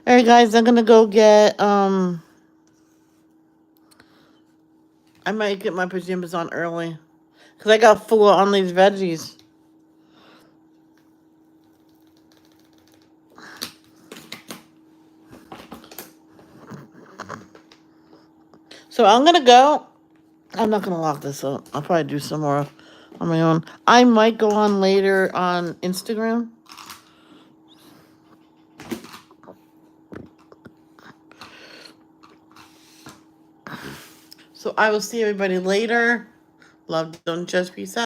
[SPEAKER 1] All right, guys, I'm gonna go get I might get my pajamas on early because I got full on these veggies. So I'm gonna go. I'm not gonna lock this up. I'll probably do some more on my own. I might go on later on Instagram. So I will see everybody later. Love, don't judge, peace out.